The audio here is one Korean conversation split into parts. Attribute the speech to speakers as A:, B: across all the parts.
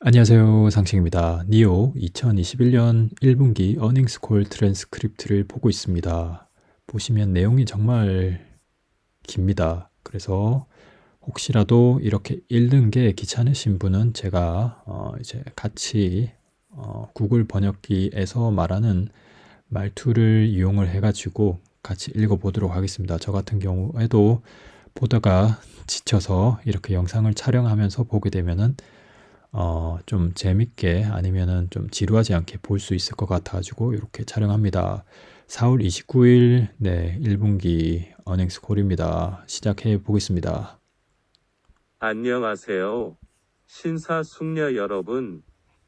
A: 안녕하세요. 상식입니다. 니오 2021년 1분기 어닝스 콜 트랜스크립트를 보고 있습니다. 보시면 내용이 정말 깁니다. 그래서 혹시라도 이렇게 읽는 게 귀찮으신 분은 제가 이제 같이 구글 번역기에서 말하는 말투를 이용을 해가지고 같이 읽어보도록 하겠습니다. 저 같은 경우에도 보다가 지쳐서 이렇게 영상을 촬영하면서 보게 되면은 좀 재밌게 아니면은 좀 지루하지 않게 볼 수 있을 것 같아가지고 이렇게 촬영합니다. 4월 29일 네 1분기 어닝스 콜입니다. 시작해 보겠습니다.
B: 안녕하세요. 신사숙녀 여러분.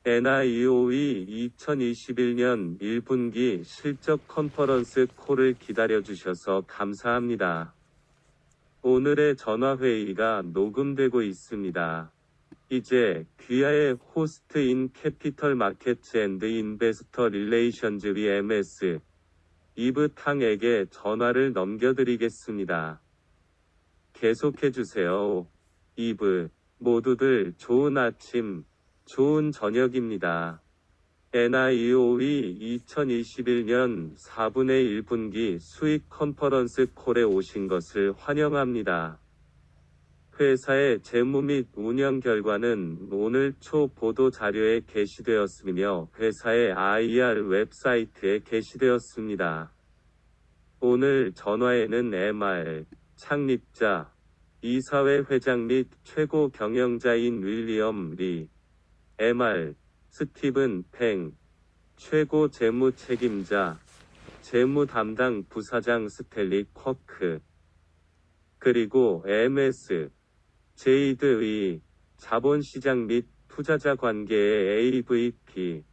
B: NIOE 2021년 1분기 실적 컨퍼런스 콜을 기다려주셔서 감사합니다. 오늘의 전화회의가 녹음되고 있습니다. 이제 귀하의 호스트인 캐피털 마켓츠 앤드 인베스터 릴레이션즈 VMS 이브탕에게 전화를 넘겨드리겠습니다. 계속해주세요. 이브, 모두들 좋은 아침, 좋은 저녁입니다. NIOE 2021년 4분의 1분기 수익 컨퍼런스 콜에 오신 것을 환영합니다. 회사의 재무 및 운영 결과는 오늘 초 보도 자료에 게시되었으며 회사의 IR 웹사이트에 게시되었습니다. 오늘 전화에는 MR, 창립자, 이사회 회장 및 최고 경영자인 윌리엄 리, MR, 스티븐 팽, 최고 재무 책임자, 재무 담당 부사장 스텔리 쿼크, 그리고 MS, 제이드의 자본시장 및 투자자 관계의 AVP.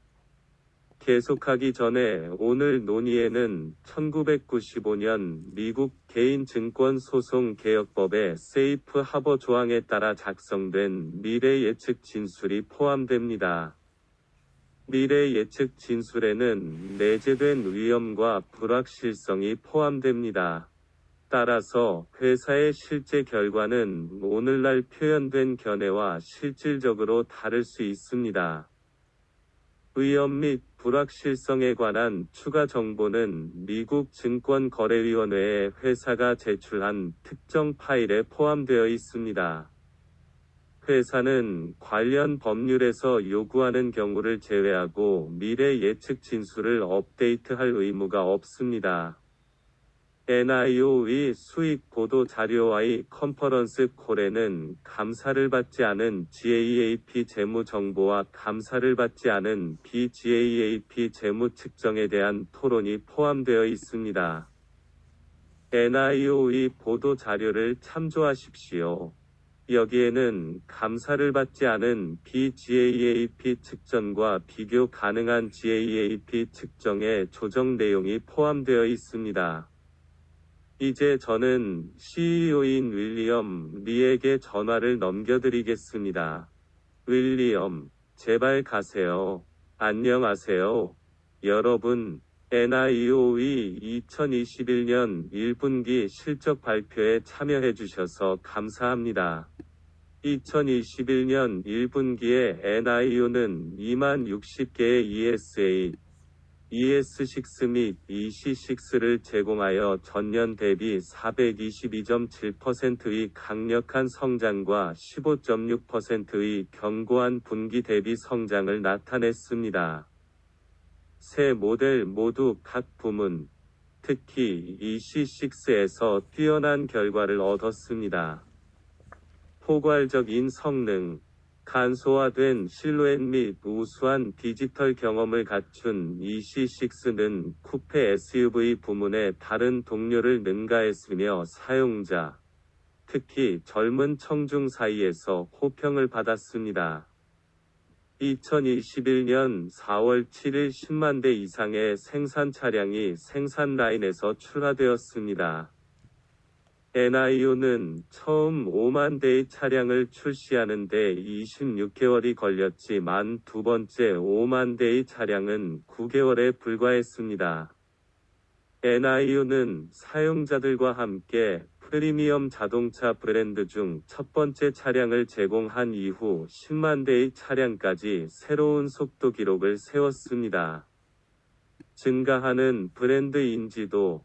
B: 계속하기 전에 오늘 논의에는 1995년 미국 개인증권소송개혁법의 세이프 하버 조항에 따라 작성된 미래 예측 진술이 포함됩니다. 미래 예측 진술에는 내재된 위험과 불확실성이 포함됩니다. 따라서 회사의 실제 결과는 오늘날 표현된 견해와 실질적으로 다를 수 있습니다. 위험 및 불확실성에 관한 추가 정보는 미국 증권거래위원회에 회사가 제출한 특정 파일에 포함되어 있습니다. 회사는 관련 법률에서 요구하는 경우를 제외하고 미래 예측 진술을 업데이트할 의무가 없습니다. NIO의 수익 보도 자료와의 컨퍼런스 콜에는 감사를 받지 않은 GAAP 재무 정보와 감사를 받지 않은 BGAAP 재무 측정에 대한 토론이 포함되어 있습니다. NIO의 보도 자료를 참조하십시오. 여기에는 감사를 받지 않은 BGAAP 측정과 비교 가능한 GAAP 측정의 조정 내용이 포함되어 있습니다. 이제 저는 CEO인 윌리엄 리에게 전화를 넘겨드리겠습니다. 윌리엄, 제발 가세요. 안녕하세요. 여러분, NIOE 2021년 1분기 실적 발표에 참여해주셔서 감사합니다. 2021년 1분기에 NIO는 260개의 ES6 및 EC6를 제공하여 전년 대비 422.7%의 강력한 성장과 15.6%의 견고한 분기 대비 성장을 나타냈습니다. 새 모델 모두 각 부문, 특히 EC6에서 뛰어난 결과를 얻었습니다. 포괄적인 성능, 간소화된 실루엣 및 우수한 디지털 경험을 갖춘 EC6는 쿠페 SUV 부문의 다른 동료를 능가했으며 사용자, 특히 젊은 청중 사이에서 호평을 받았습니다. 2021년 4월 7일 10만 대 이상의 생산 차량이 생산 라인에서 출하되었습니다. NIO는 처음 5만 대의 차량을 출시하는 데 26개월이 걸렸지만 두 번째 5만 대의 차량은 9개월에 불과했습니다. NIO는 사용자들과 함께 프리미엄 자동차 브랜드 중 첫 번째 차량을 제공한 이후 10만 대의 차량까지 새로운 속도 기록을 세웠습니다. 증가하는 브랜드 인지도,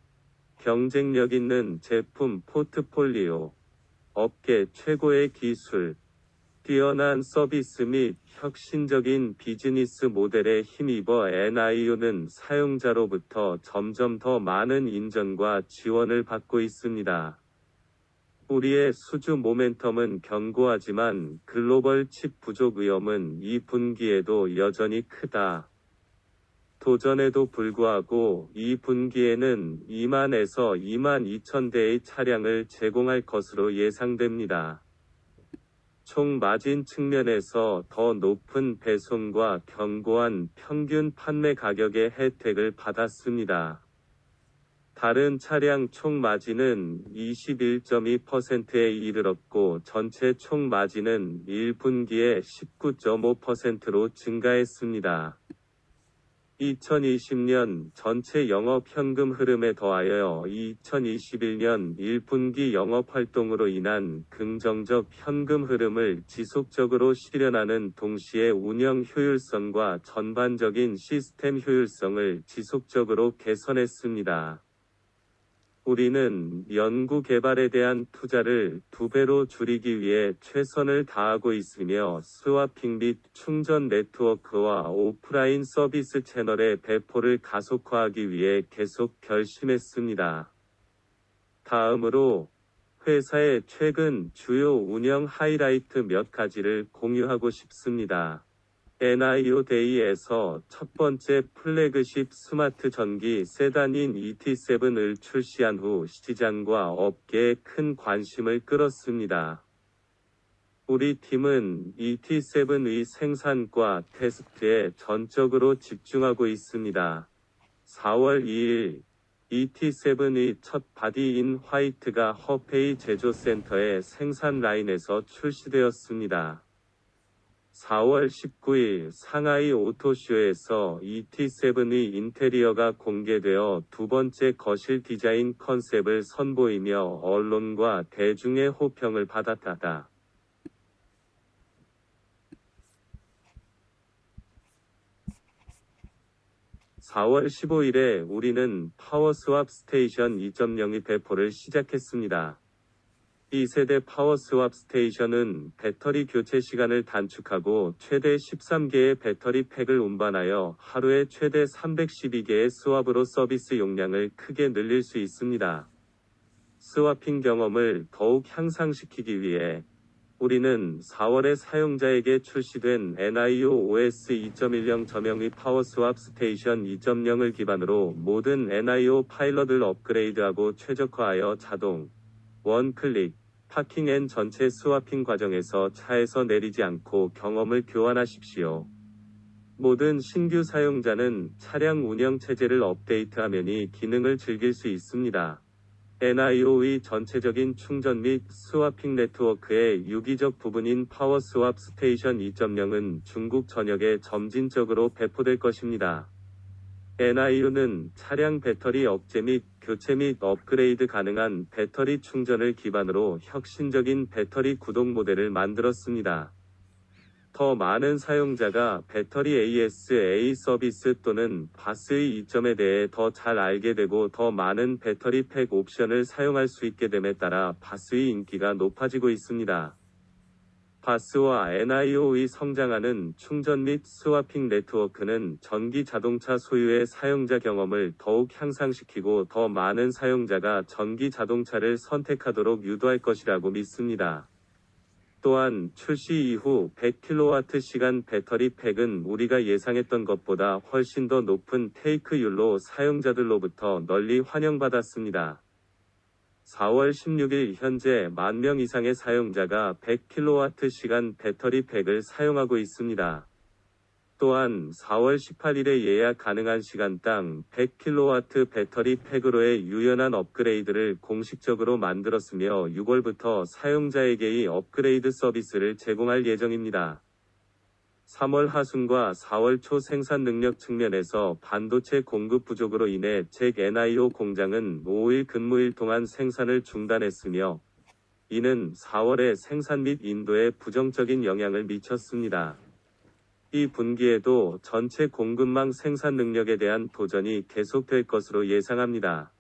B: 경쟁력 있는 제품 포트폴리오, 업계 최고의 기술, 뛰어난 서비스 및 혁신적인 비즈니스 모델에 힘입어 NIO는 사용자로부터 점점 더 많은 인정과 지원을 받고 있습니다. 우리의 수주 모멘텀은 견고하지만 글로벌 칩 부족 위험은 이 분기에도 여전히 크다. 도전에도 불구하고 이 분기에는 2만에서 2만 2천 대의 차량을 제공할 것으로 예상됩니다. 총 마진 측면에서 더 높은 배송과 견고한 평균 판매 가격의 혜택을 받았습니다. 다른 차량 총 마진은 21.2%에 이르렀고 전체 총 마진은 1분기에 19.5%로 증가했습니다. 2020년 전체 영업 현금 흐름에 더하여 2021년 1분기 영업 활동으로 인한 긍정적 현금 흐름을 지속적으로 실현하는 동시에 운영 효율성과 전반적인 시스템 효율성을 지속적으로 개선했습니다. 우리는 연구 개발에 대한 투자를 2배로 줄이기 위해 최선을 다하고 있으며 스와핑 및 충전 네트워크와 오프라인 서비스 채널의 배포를 가속화하기 위해 계속 결심했습니다. 다음으로 회사의 최근 주요 운영 하이라이트 몇 가지를 공유하고 싶습니다. NIO 데이에서 첫 번째 플래그십 스마트 전기 세단인 ET7을 출시한 후 시장과 업계에 큰 관심을 끌었습니다. 우리 팀은 ET7의 생산과 테스트에 전적으로 집중하고 있습니다. 4월 2일 ET7의 첫 바디인 화이트가 허페이 제조센터의 생산 라인에서 출시되었습니다. 4월 19일 상하이 오토쇼에서 ET7의 인테리어가 공개되어 두 번째 거실 디자인 컨셉을 선보이며 언론과 대중의 호평을 받았다. 4월 15일에 우리는 파워스왑 스테이션 2.0의 배포를 시작했습니다. 2세대 파워스왑 스테이션은 배터리 교체 시간을 단축하고 최대 13개의 배터리 팩을 운반하여 하루에 최대 312개의 스왑으로 서비스 용량을 크게 늘릴 수 있습니다. 스와핑 경험을 더욱 향상시키기 위해 우리는 4월에 사용자에게 출시된 NIO OS 2.10 저명의 파워스왑 스테이션 2.0을 기반으로 모든 NIO 파일럿을 업그레이드하고 최적화하여 자동, 원클릭, 파킹 앤 전체 스와핑 과정에서 차에서 내리지 않고 경험을 교환하십시오. 모든 신규 사용자는 차량 운영 체제를 업데이트하면 이 기능을 즐길 수 있습니다. NIO의 전체적인 충전 및 스와핑 네트워크의 유기적 부분인 파워스왑 스테이션 2.0은 중국 전역에 점진적으로 배포될 것입니다. NIO는 차량 배터리 억제 및 교체 및 업그레이드 가능한 배터리 충전을 기반으로 혁신적인 배터리 구동 모델을 만들었습니다. 더 많은 사용자가 배터리 ASA 서비스 또는 바스의 이점에 대해 더 잘 알게 되고 더 많은 배터리 팩 옵션을 사용할 수 있게 됨에 따라 바스의 인기가 높아지고 있습니다. 바스와 NIO의 성장하는 충전 및 스와핑 네트워크는 전기 자동차 소유의 사용자 경험을 더욱 향상시키고 더 많은 사용자가 전기 자동차를 선택하도록 유도할 것이라고 믿습니다. 또한 출시 이후 100kWh 배터리 팩은 우리가 예상했던 것보다 훨씬 더 높은 테이크율로 사용자들로부터 널리 환영받았습니다. 4월 16일 현재 1만 명 이상의 사용자가 100kWh 배터리 팩을 사용하고 있습니다. 또한 4월 18일에 예약 가능한 시간당 100kW 배터리 팩으로의 유연한 업그레이드를 공식적으로 만들었으며 6월부터 사용자에게의 업그레이드 서비스를 제공할 예정입니다. 3월 하순과 4월 초 생산 능력 측면에서 반도체 공급 부족으로 인해 잭 NIO 공장은 5일 근무일 동안 생산을 중단했으며, 이는 4월의 생산 및 인도에 부정적인 영향을 미쳤습니다. 이 분기에도 전체 공급망 생산 능력에 대한 도전이 계속될 것으로 예상합니다.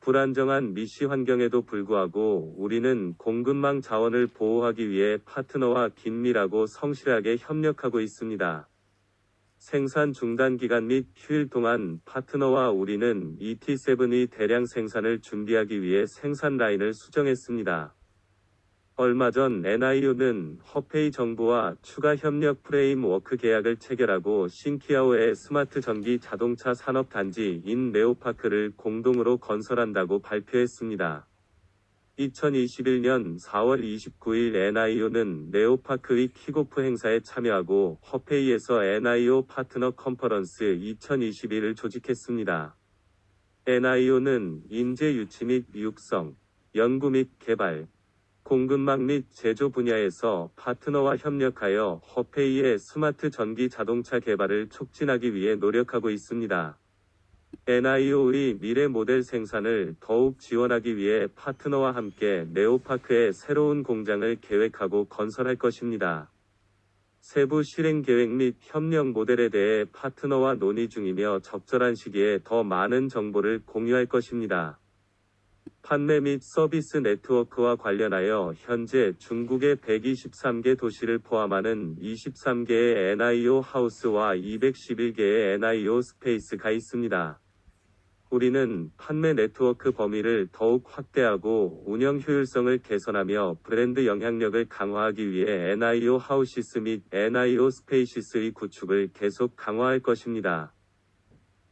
B: 불안정한 미시 환경에도 불구하고 우리는 공급망 자원을 보호하기 위해 파트너와 긴밀하고 성실하게 협력하고 있습니다. 생산 중단 기간 및 휴일 동안 파트너와 우리는 ET7의 대량 생산을 준비하기 위해 생산 라인을 수정했습니다. 얼마 전 NIO는 허페이 정부와 추가 협력 프레임워크 계약을 체결하고 신키아오의 스마트 전기 자동차 산업 단지인 네오파크를 공동으로 건설한다고 발표했습니다. 2021년 4월 29일 NIO는 네오파크의 킥오프 행사에 참여하고 허페이에서 NIO 파트너 컨퍼런스 2021을 조직했습니다. NIO는 인재 유치 및 육성, 연구 및 개발, 공급망 및 제조 분야에서 파트너와 협력하여 허페이의 스마트 전기 자동차 개발을 촉진하기 위해 노력하고 있습니다. NIO의 미래 모델 생산을 더욱 지원하기 위해 파트너와 함께 네오파크의 새로운 공장을 계획하고 건설할 것입니다. 세부 실행 계획 및 협력 모델에 대해 파트너와 논의 중이며 적절한 시기에 더 많은 정보를 공유할 것입니다. 판매 및 서비스 네트워크와 관련하여 현재 중국의 123개 도시를 포함하는 23개의 NIO 하우스와 211개의 NIO 스페이스가 있습니다. 우리는 판매 네트워크 범위를 더욱 확대하고 운영 효율성을 개선하며 브랜드 영향력을 강화하기 위해 NIO 하우시스 및 NIO 스페이시스의 구축을 계속 강화할 것입니다.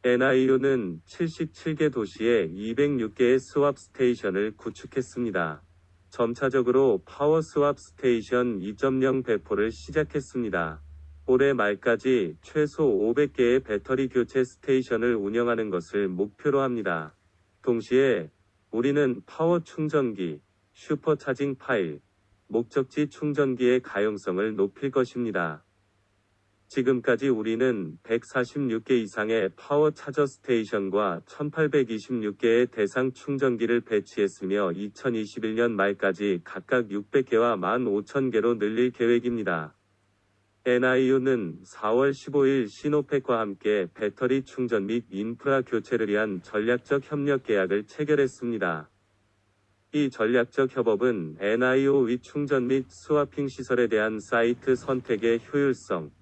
B: NIO는 77개 도시에 206개의 스왑 스테이션을 구축했습니다. 점차적으로 파워 스왑 스테이션 2.0 배포를 시작했습니다. 올해 말까지 최소 500개의 배터리 교체 스테이션을 운영하는 것을 목표로 합니다. 동시에 우리는 파워 충전기, 슈퍼차징 파일, 목적지 충전기의 가용성을 높일 것입니다. 지금까지 우리는 146개 이상의 파워 차저 스테이션과 1826개의 대상 충전기를 배치했으며 2021년 말까지 각각 600개와 15,000개로 늘릴 계획입니다. NIO는 4월 15일 시노펙과 함께 배터리 충전 및 인프라 교체를 위한 전략적 협력 계약을 체결했습니다. 이 전략적 협업은 NIO의 충전 및 스와핑 시설에 대한 사이트 선택의 효율성,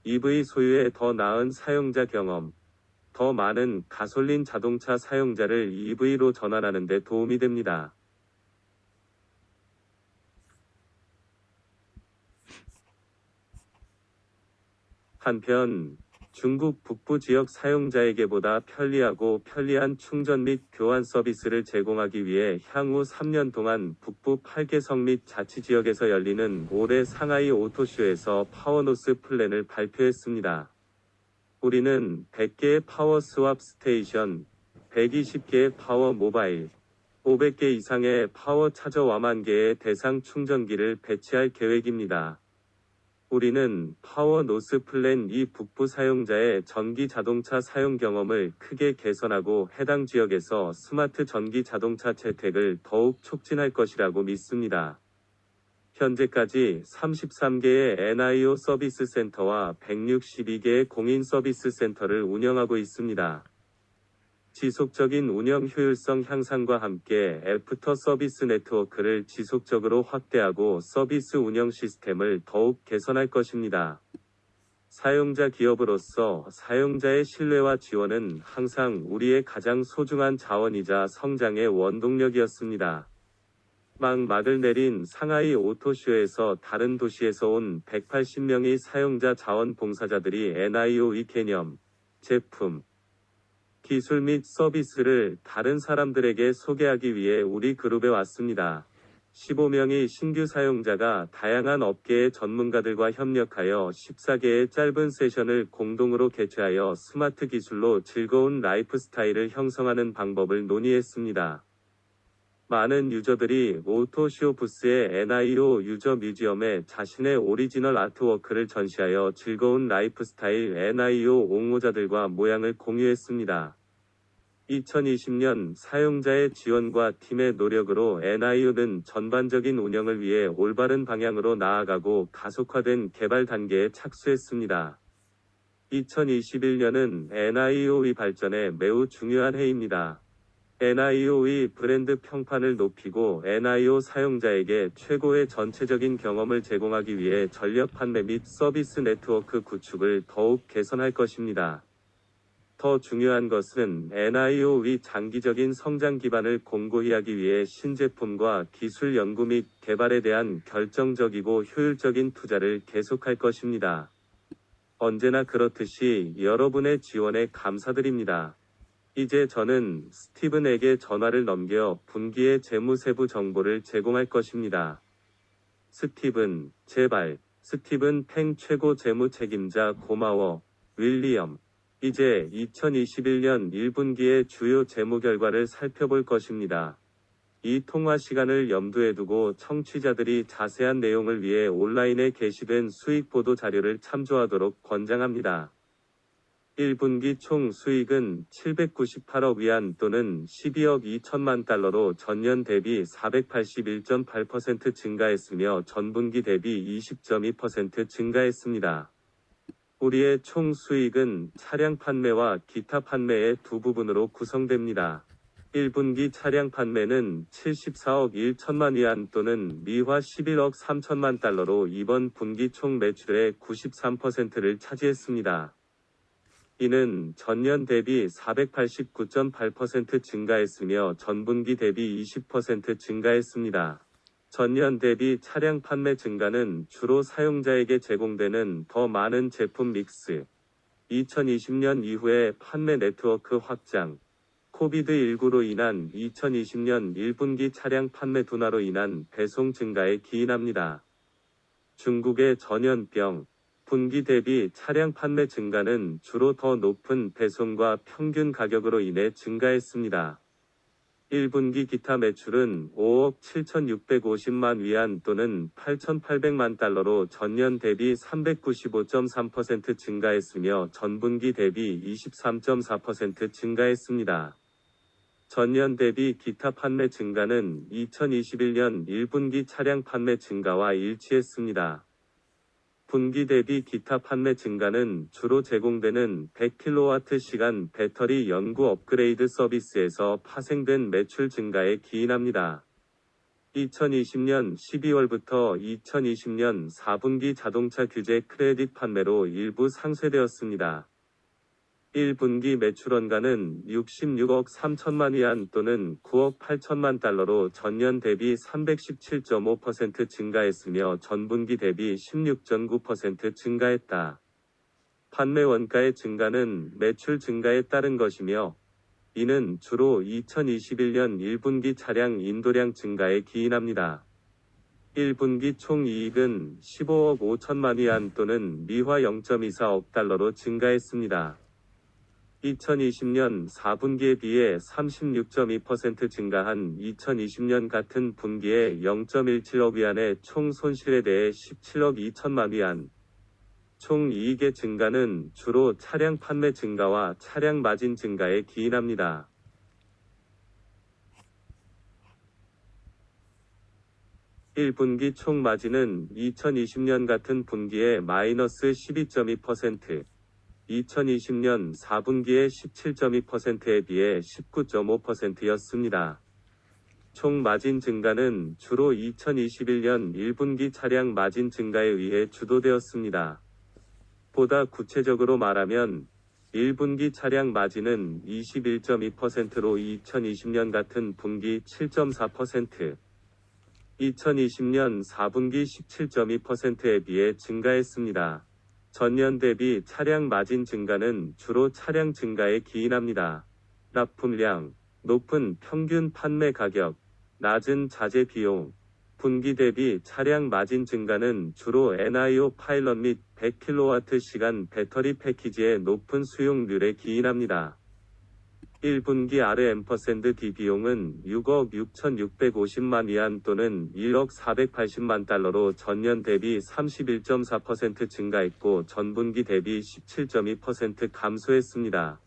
B: EV 소유의 더 나은 사용자 경험, 더 많은 가솔린 자동차 사용자를 EV로 전환하는 데 도움이 됩니다. 한편, 중국 북부 지역 사용자에게보다 편리하고 편리한 충전 및 교환 서비스를 제공하기 위해 향후 3년 동안 북부 8개성 및 자치지역에서 열리는 올해 상하이 오토쇼에서 파워노스 플랜을 발표했습니다. 우리는 100개의 파워 스왑 스테이션, 120개의 파워 모바일, 500개 이상의 파워 차저와 10,000개의 대상 충전기를 배치할 계획입니다. 우리는 파워 노스 플랜 2 북부 사용자의 전기 자동차 사용 경험을 크게 개선하고 해당 지역에서 스마트 전기 자동차 채택을 더욱 촉진할 것이라고 믿습니다. 현재까지 33개의 NIO 서비스 센터와 162개의 공인 서비스 센터를 운영하고 있습니다. 지속적인 운영 효율성 향상과 함께 애프터 서비스 네트워크를 지속적으로 확대하고 서비스 운영 시스템을 더욱 개선할 것입니다. 사용자 기업으로서 사용자의 신뢰와 지원은 항상 우리의 가장 소중한 자원이자 성장의 원동력이었습니다. 막을 내린 상하이 오토쇼에서 다른 도시에서 온 180명의 사용자 자원 봉사자들이 NIO의 개념, 제품, 기술 및 서비스를 다른 사람들에게 소개하기 위해 우리 그룹에 왔습니다. 15명의 신규 사용자가 다양한 업계의 전문가들과 협력하여 14개의 짧은 세션을 공동으로 개최하여 스마트 기술로 즐거운 라이프 스타일을 형성하는 방법을 논의했습니다. 많은 유저들이 오토쇼 부스의 NIO 유저 뮤지엄에 자신의 오리지널 아트워크를 전시하여 즐거운 라이프스타일 NIO 옹호자들과 모양을 공유했습니다. 2020년 사용자의 지원과 팀의 노력으로 NIO는 전반적인 운영을 위해 올바른 방향으로 나아가고 가속화된 개발 단계에 착수했습니다. 2021년은 NIO의 발전에 매우 중요한 해입니다. NIO의 브랜드 평판을 높이고 NIO 사용자에게 최고의 전체적인 경험을 제공하기 위해 전력 판매 및 서비스 네트워크 구축을 더욱 개선할 것입니다. 더 중요한 것은 NIO의 장기적인 성장 기반을 공고히 하기 위해 신제품과 기술 연구 및 개발에 대한 결정적이고 효율적인 투자를 계속할 것입니다. 언제나 그렇듯이 여러분의 지원에 감사드립니다. 이제 저는 스티븐에게 전화를 넘겨 분기의 재무 세부 정보를 제공할 것입니다. 스티븐, 제발. 스티븐 팽 최고 재무 책임자 고마워. 윌리엄. 이제 2021년 1분기의 주요 재무 결과를 살펴볼 것입니다. 이 통화 시간을 염두에 두고 청취자들이 자세한 내용을 위해 온라인에 게시된 수익 보도 자료를 참조하도록 권장합니다. 1분기 총 수익은 798억 위안 또는 12억 2천만 달러로 전년 대비 481.8% 증가했으며 전분기 대비 20.2% 증가했습니다. 우리의 총 수익은 차량 판매와 기타 판매의 두 부분으로 구성됩니다. 1분기 차량 판매는 74억 1천만 위안 또는 미화 11억 3천만 달러로 이번 분기 총 매출의 93%를 차지했습니다. 이는 전년 대비 489.8% 증가했으며 전분기 대비 20% 증가했습니다. 전년 대비 차량 판매 증가는 주로 사용자에게 제공되는 더 많은 제품 믹스, 2020년 이후의 판매 네트워크 확장, 코비드19로 인한 2020년 1분기 차량 판매 둔화로 인한 배송 증가에 기인합니다. 중국의 전염병, 분기 대비 차량 판매 증가는 주로 더 높은 배송과 평균 가격으로 인해 증가했습니다. 1분기 기타 매출은 5억 7,650만 위안 또는 8,800만 달러로 전년 대비 395.3% 증가했으며 전분기 대비 23.4% 증가했습니다. 전년 대비 기타 판매 증가는 2021년 1분기 차량 판매 증가와 일치했습니다. 분기 대비 기타 판매 증가는 주로 제공되는 100kWh 배터리 연구 업그레이드 서비스에서 파생된 매출 증가에 기인합니다. 2020년 12월부터 2020년 4분기 자동차 규제 크레딧 판매로 일부 상쇄되었습니다. 1분기 매출원가는 66억 3천만 위안 또는 9억 8천만 달러로 전년 대비 317.5% 증가했으며 전분기 대비 16.9% 증가했다. 판매 원가의 증가는 매출 증가에 따른 것이며 이는 주로 2021년 1분기 차량 인도량 증가에 기인합니다. 1분기 총 이익은 15억 5천만 위안 또는 미화 0.24억 달러로 증가했습니다. 2020년 4분기에 비해 36.2% 증가한 2020년 같은 분기에 0.17억 위안의 총 손실에 대해 17억 2천만 위안. 총 이익의 증가는 주로 차량 판매 증가와 차량 마진 증가에 기인합니다. (1분기) 총 마진은 2020년 같은 분기에 마이너스 12.2%, 2020년 4분기의 17.2%에 비해 19.5%였습니다. 총 마진 증가는 주로 2021년 1분기 차량 마진 증가에 의해 주도되었습니다. 보다 구체적으로 말하면 1분기 차량 마진은 21.2%로 2020년 같은 분기 7.4%, 2020년 4분기 17.2%에 비해 증가했습니다. 전년 대비 차량 마진 증가는 주로 차량 증가에 기인합니다. 납품량, 높은 평균 판매 가격, 낮은 자재 비용, 분기 대비 차량 마진 증가는 주로 NIO 파일럿 및 100kWh 배터리 패키지의 높은 수용률에 기인합니다. 1분기 R&D 비용은 6억 6,650만 위안 또는 1억 480만 달러로 전년 대비 31.4% 증가했고 전분기 대비 17.2% 감소했습니다.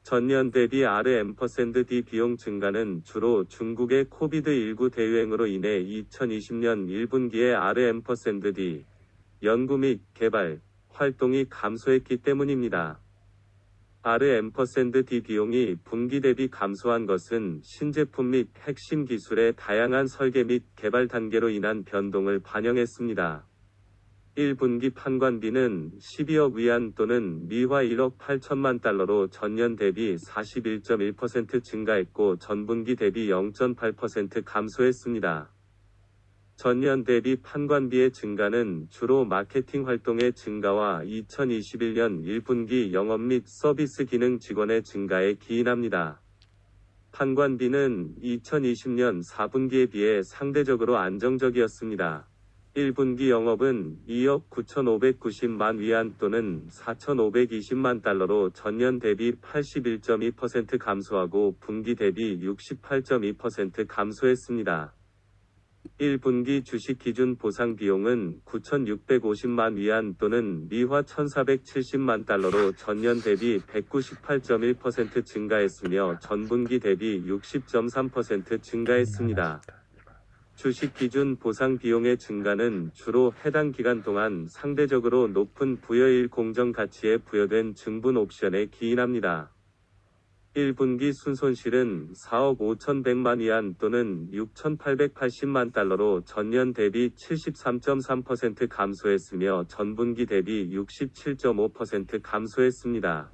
B: 전년 대비 R&D 비용 증가는 주로 중국의 코비드19 대유행으로 인해 2020년 1분기에 R&D 연구 및 개발 활동이 감소했기 때문입니다. R&D 비용이 분기 대비 감소한 것은 신제품 및 핵심 기술의 다양한 설계 및 개발 단계로 인한 변동을 반영했습니다. 1분기 판관비는 12억 위안 또는 미화 1억 8천만 달러로 전년 대비 41.1% 증가했고 전분기 대비 0.8% 감소했습니다. 전년 대비 판관비의 증가는 주로 마케팅 활동의 증가와 2021년 1분기 영업 및 서비스 기능 직원의 증가에 기인합니다. 판관비는 2020년 4분기에 비해 상대적으로 안정적이었습니다. 1분기 영업은 2억 9,590만 위안 또는 4,520만 달러로 전년 대비 81.2% 감소하고 분기 대비 68.2% 감소했습니다. 1분기 주식 기준 보상 비용은 9,650만 위안 또는 미화 1,470만 달러로 전년 대비 198.1% 증가했으며 전분기 대비 60.3% 증가했습니다. 주식 기준 보상 비용의 증가는 주로 해당 기간 동안 상대적으로 높은 부여일 공정 가치에 부여된 증분 옵션에 기인합니다. 1분기 순손실은 4억 5,100만 위안 또는 6,880만 달러로 전년 대비 73.3% 감소했으며 전분기 대비 67.5% 감소했습니다.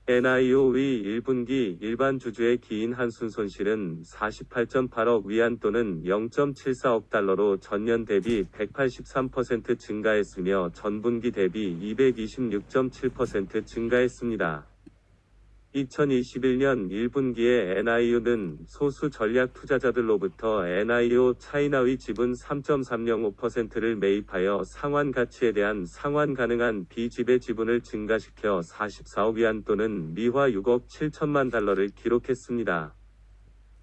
B: NIO의 1분기 일반 주주에 기인한 순손실은 48.8억 위안 또는 0.74억 달러로 전년 대비 183% 증가했으며 전분기 대비 226.7% 증가했습니다. 2021년 1분기에 NIO는 소수 전략 투자자들로부터 NIO 차이나의 지분 3.305%를 매입하여 상환 가치에 대한 상환 가능한 비지배 지분을 증가시켜 44억 위안 또는 미화 6억 7천만 달러를 기록했습니다.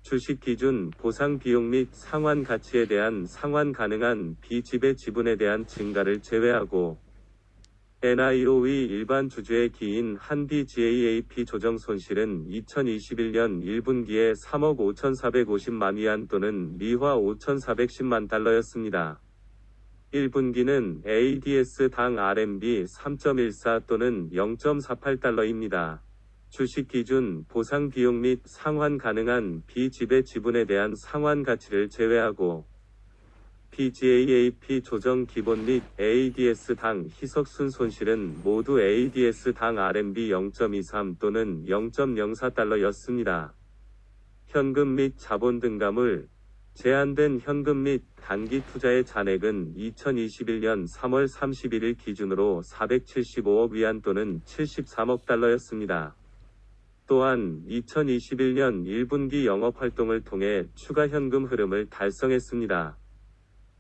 B: 주식 기준 보상 비용 및 상환 가치에 대한 상환 가능한 비지배 지분에 대한 증가를 제외하고 NIO의 일반 주주에 기인 한 BGAAP 조정 손실은 2021년 1분기에 3억 5,450만 위안 또는 미화 5,410만 달러였습니다. 1분기는 ADS-당 RMB 3.14 또는 0.48달러입니다. 주식 기준 보상 비용 및 상환 가능한 비지배 지분에 대한 상환 가치를 제외하고 BGAAP 조정 기본 및 ADS-당 희석순 손실은 모두 ADS-당 RMB 0.23 또는 0.04달러였습니다. 현금 및 자본 등가물, 제한된 현금 및 단기 투자의 잔액은 2021년 3월 31일 기준으로 475억 위안 또는 73억 달러였습니다. 또한 2021년 1분기 영업활동을 통해 추가 현금 흐름을 달성했습니다.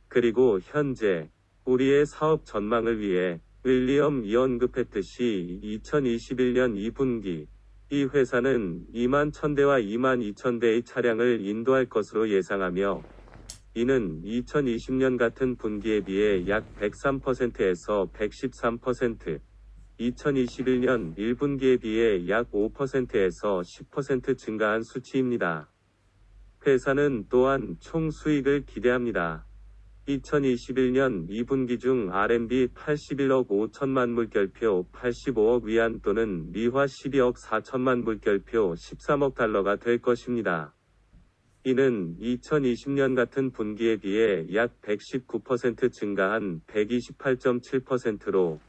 B: 그리고 현재 우리의 사업 전망을 위해 윌리엄이 언급했듯이 2021년 2분기 이 회사는 2만 1,000대와 2만 2,000대의 차량을 인도할 것으로 예상하며 이는 2020년 같은 분기에 비해 약 103%에서 113%, 2021년 1분기에 비해 약 5%에서 10% 증가한 수치입니다. 회사는 또한 총 수익을 기대합니다. 2021년 2분기 중 RMB 81억 5천만 물결표 85억 위안 또는 미화 12억 4천만 물결표 13억 달러가 될 것입니다. 이는 2020년 같은 분기에 비해 약 119% 증가한 128.7%로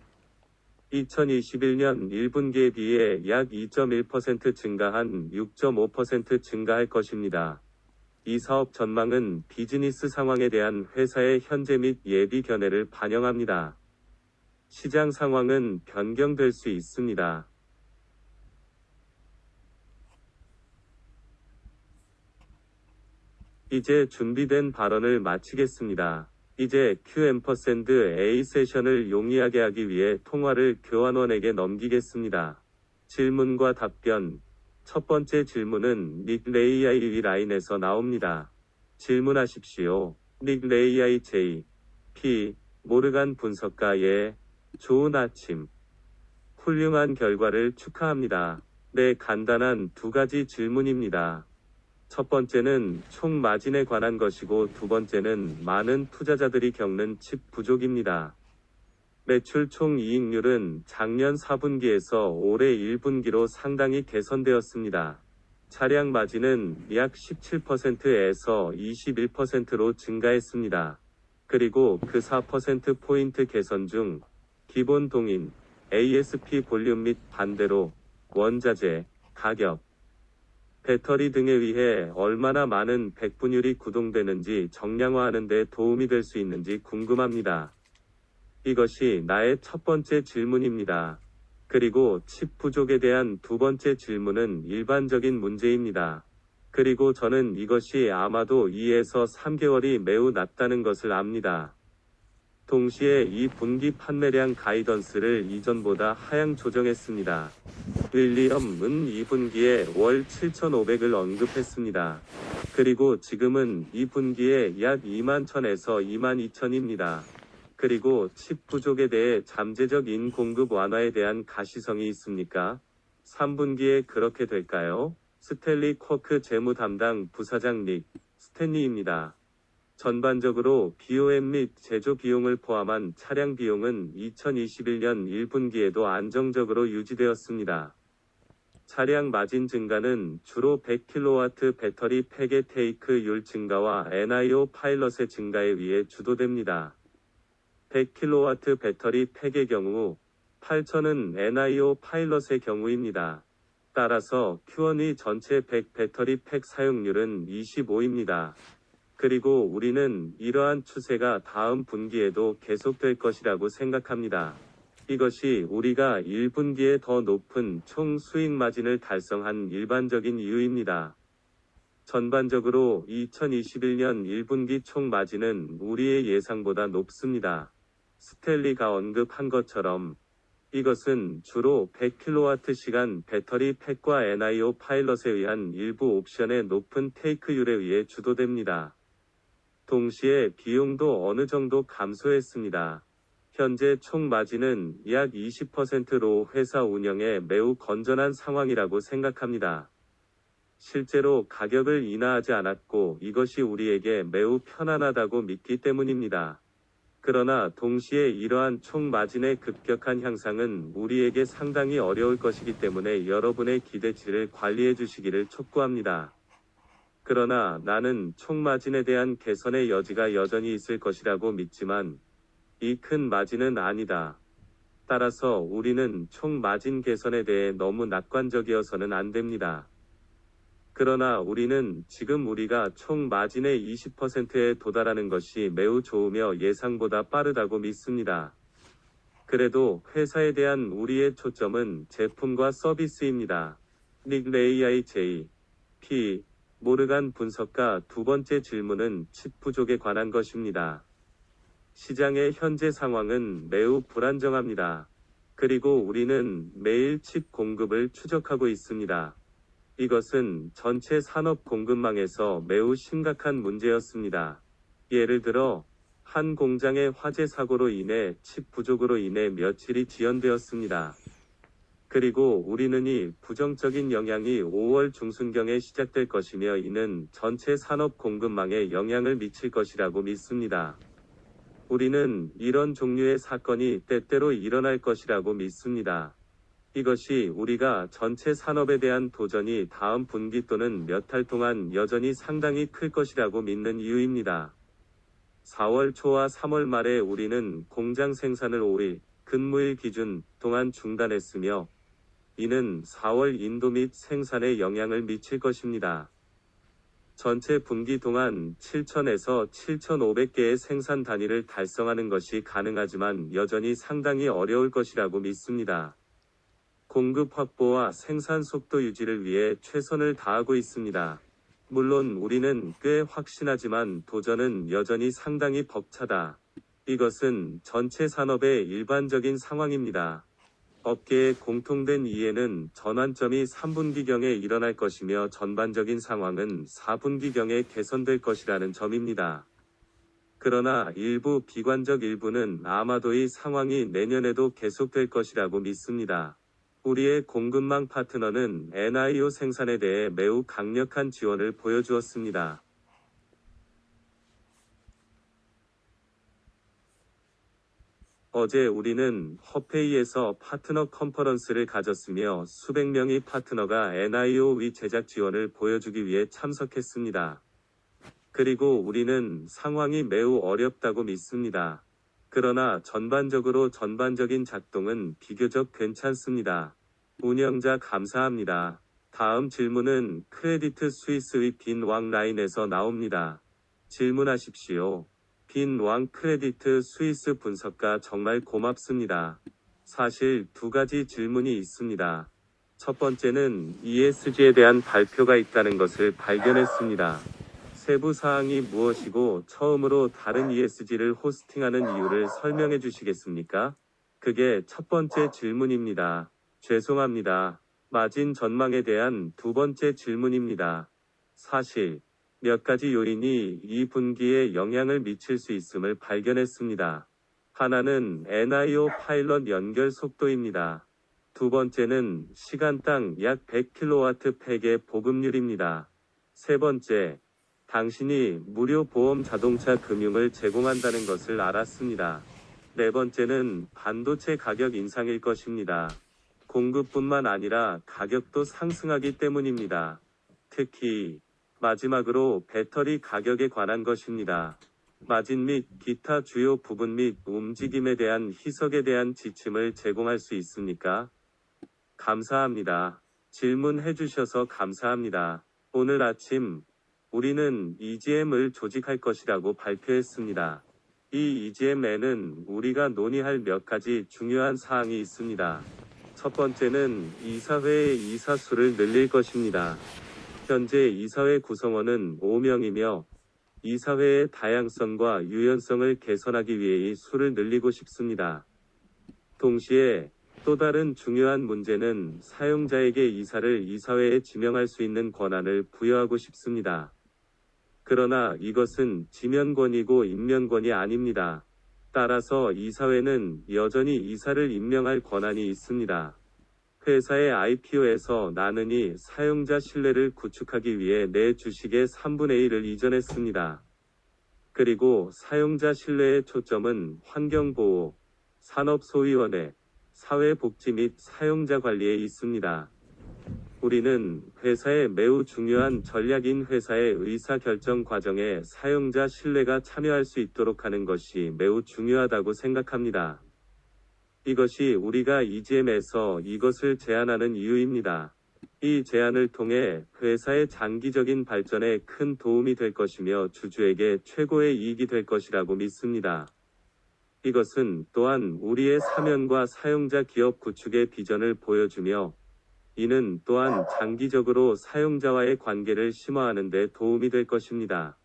B: 2021년 1분기에 비해 약 2.1% 증가한 6.5% 증가할 것입니다. 이 사업 전망은 비즈니스 상황에 대한 회사의 현재 및 예비 견해를 반영합니다. 시장 상황은 변경될 수 있습니다. 이제 준비된 발언을 마치겠습니다. 이제 Q&A 세션을 용이하게 하기 위해 통화를 교환원에게 넘기겠습니다. 질문과 답변 첫 번째 질문은 닉레이아이 라인에서 나옵니다. 질문하십시오. 닉레이아이 J.P. 모르간 분석가의 좋은 아침. 훌륭한 결과를 축하합니다. 네, 간단한 두 가지 질문입니다. 첫 번째는 총 마진에 관한 것이고 두 번째는 많은 투자자들이 겪는 칩 부족입니다. 매출 총 이익률은 작년 4분기에서 올해 1분기로 상당히 개선되었습니다. 차량 마진은 약 17%에서 21%로 증가했습니다. 그리고 그 4%포인트 개선 중 기본 동인, ASP 볼륨 및 반대로 원자재, 가격, 배터리 등에 의해 얼마나 많은 백분율이 구동되는지 정량화하는 데 도움이 될 수 있는지 궁금합니다. 이것이 나의 첫 번째 질문입니다. 그리고 칩 부족에 대한 두 번째 질문은 일반적인 문제입니다. 그리고 저는 이것이 아마도 2에서 3개월이 매우 낮다는 것을 압니다. 동시에 이 분기 판매량 가이던스를 이전보다 하향 조정했습니다. 윌리엄은 2분기에 월 7,500을 언급했습니다. 그리고 지금은 2분기에 약 21,000에서 22,000입니다. 그리고 칩 부족에 대해 잠재적인 공급 완화에 대한 가시성이 있습니까? 3분기에 그렇게 될까요? 스탠리 쿼크 재무 담당 부사장 닉 스탠리입니다. 전반적으로 BOM 및 제조 비용을 포함한 차량 비용은 2021년 1분기에도 안정적으로 유지되었습니다. 차량 마진 증가는 주로 100kW 배터리 팩의 테이크율 증가와 NIO 파일럿의 증가에 의해 주도됩니다. 100kW 배터리 팩의 경우 8,000은 NIO 파일럿의 경우입니다. 따라서 Q1의 전체 100 배터리 팩 사용률은 25입니다. 그리고 우리는 이러한 추세가 다음 분기에도 계속될 것이라고 생각합니다. 이것이 우리가 1분기에 더 높은 총 수익 마진을 달성한 일반적인 이유입니다. 전반적으로 2021년 1분기 총 마진은 우리의 예상보다 높습니다. 스탠리가 언급한 것처럼 이것은 주로 100kWh 배터리 팩과 NIO 파일럿에 의한 일부 옵션의 높은 테이크율에 의해 주도됩니다. 동시에 비용도 어느 정도 감소했습니다. 현재 총 마진은 약 20%로 회사 운영에 매우 건전한 상황이라고 생각합니다. 실제로 가격을 인하하지 않았고 이것이 우리에게 매우 편안하다고 믿기 때문입니다. 그러나 동시에 이러한 총 마진의 급격한 향상은 우리에게 상당히 어려울 것이기 때문에 여러분의 기대치를 관리해 주시기를 촉구합니다. 그러나 나는 총 마진에 대한 개선의 여지가 여전히 있을 것이라고 믿지만 이 큰 마진은 아니다. 따라서 우리는 총 마진 개선에 대해 너무 낙관적이어서는 안 됩니다. 그러나 우리는 지금 우리가 총 마진의 20%에 도달하는 것이 매우 좋으며 예상보다 빠르다고 믿습니다. 그래도 회사에 대한 우리의 초점은 제품과 서비스입니다. 닉레이아이 J.P. 모르간 분석가 두 번째 질문은 칩 부족에 관한 것입니다. 시장의 현재 상황은 매우 불안정합니다. 그리고 우리는 매일 칩 공급을 추적하고 있습니다. 이것은 전체 산업 공급망에서 매우 심각한 문제였습니다. 예를 들어, 한 공장의 화재 사고로 인해 칩 부족으로 인해 며칠이 지연되었습니다. 그리고 우리는 이 부정적인 영향이 5월 중순경에 시작될 것이며 이는 전체 산업 공급망에 영향을 미칠 것이라고 믿습니다. 우리는 이런 종류의 사건이 때때로 일어날 것이라고 믿습니다. 이것이 우리가 전체 산업에 대한 도전이 다음 분기 또는 몇 달 동안 여전히 상당히 클 것이라고 믿는 이유입니다. 4월 초와 3월 말에 우리는 공장 생산을 5일, 근무일 기준 동안 중단했으며 이는 4월 인도 및 생산에 영향을 미칠 것입니다. 전체 분기 동안 7,000에서 7,500개의 생산 단위를 달성하는 것이 가능하지만 여전히 상당히 어려울 것이라고 믿습니다. 공급 확보와 생산 속도 유지를 위해 최선을 다하고 있습니다. 물론 우리는 꽤 확신하지만 도전은 여전히 상당히 벅차다. 이것은 전체 산업의 일반적인 상황입니다. 업계의 공통된 이해는 전환점이 3분기경에 일어날 것이며 전반적인 상황은 4분기경에 개선될 것이라는 점입니다. 그러나 일부 비관적 일부는 아마도 이 상황이 내년에도 계속될 것이라고 믿습니다. 우리의 공급망 파트너는 NIO 생산에 대해 매우 강력한 지원을 보여주었습니다. 어제 우리는 허페이에서 파트너 컨퍼런스를 가졌으며 수백 명의 파트너가 NIO 위 제작 지원을 보여주기 위해 참석했습니다. 그리고 우리는 상황이 매우 어렵다고 믿습니다. 그러나 전반적인 작동은 비교적 괜찮습니다. 운영자 감사합니다. 다음 질문은 크레디트 스위스의 빈왕 라인에서 나옵니다. 질문하십시오. 빈왕 크레디트 스위스 분석가 정말 고맙습니다. 사실 두 가지 질문이 있습니다. 첫 번째는 ESG에 대한 발표가 있다는 것을 발견했습니다. 세부 사항이 무엇이고 처음으로 다른 ESG를 호스팅하는 이유를 설명해 주시겠습니까? 그게 첫 번째 질문입니다. 죄송합니다. 마진 전망에 대한 두 번째 질문입니다. 사실 몇 가지 요인이 이 분기에 영향을 미칠 수 있음을 발견했습니다. 하나는 NIO 파일럿 연결 속도입니다. 두 번째는 시간당 약 100kW 팩의 보급률입니다. 세 번째, 당신이 무료 보험 자동차 금융을 제공한다는 것을 알았습니다. 네 번째는 반도체 가격 인상일 것입니다. 공급뿐만 아니라 가격도 상승하기 때문입니다. 특히 마지막으로 배터리 가격에 관한 것입니다. 마진 및 기타 주요 부분 및 움직임에 대한 희석에 대한 지침을 제공할 수 있습니까? 감사합니다. 질문해 주셔서 감사합니다. 오늘 아침 우리는 EGM을 조직할 것이라고 발표했습니다. 이 EGM에는 우리가 논의할 몇 가지 중요한 사항이 있습니다. 첫 번째는 이사회의 이사수를 늘릴 것입니다. 현재 이사회 구성원은 5명이며 이사회의 다양성과 유연성을 개선하기 위해 이 수를 늘리고 싶습니다. 동시에 또 다른 중요한 문제는 사용자에게 이사를 이사회에 지명할 수 있는 권한을 부여하고 싶습니다. 그러나 이것은 지명권이고 임명권이 아닙니다. 따라서 이사회는 여전히 이사를 임명할 권한이 있습니다. 회사의 IPO에서 나는이 사용자 신뢰를 구축하기 위해 내 주식의 3분의 1을 이전했습니다. 그리고 사용자 신뢰의 초점은 환경보호, 산업소위원회, 사회복지 및 사용자 관리에 있습니다. 우리는 회사의 매우 중요한 전략인 회사의 의사결정 과정에 사용자 신뢰가 참여할 수 있도록 하는 것이 매우 중요하다고 생각합니다. 이것이 우리가 EGM에서 이것을 제안하는 이유입니다. 이 제안을 통해 회사의 장기적인 발전에 큰 도움이 될 것이며 주주에게 최고의 이익이 될 것이라고 믿습니다. 이것은 또한 우리의 사명과 사용자 기업 구축의 비전을 보여주며 이는 또한 장기적으로 사용자와의 관계를 심화하는 데 도움이 될 것입니다.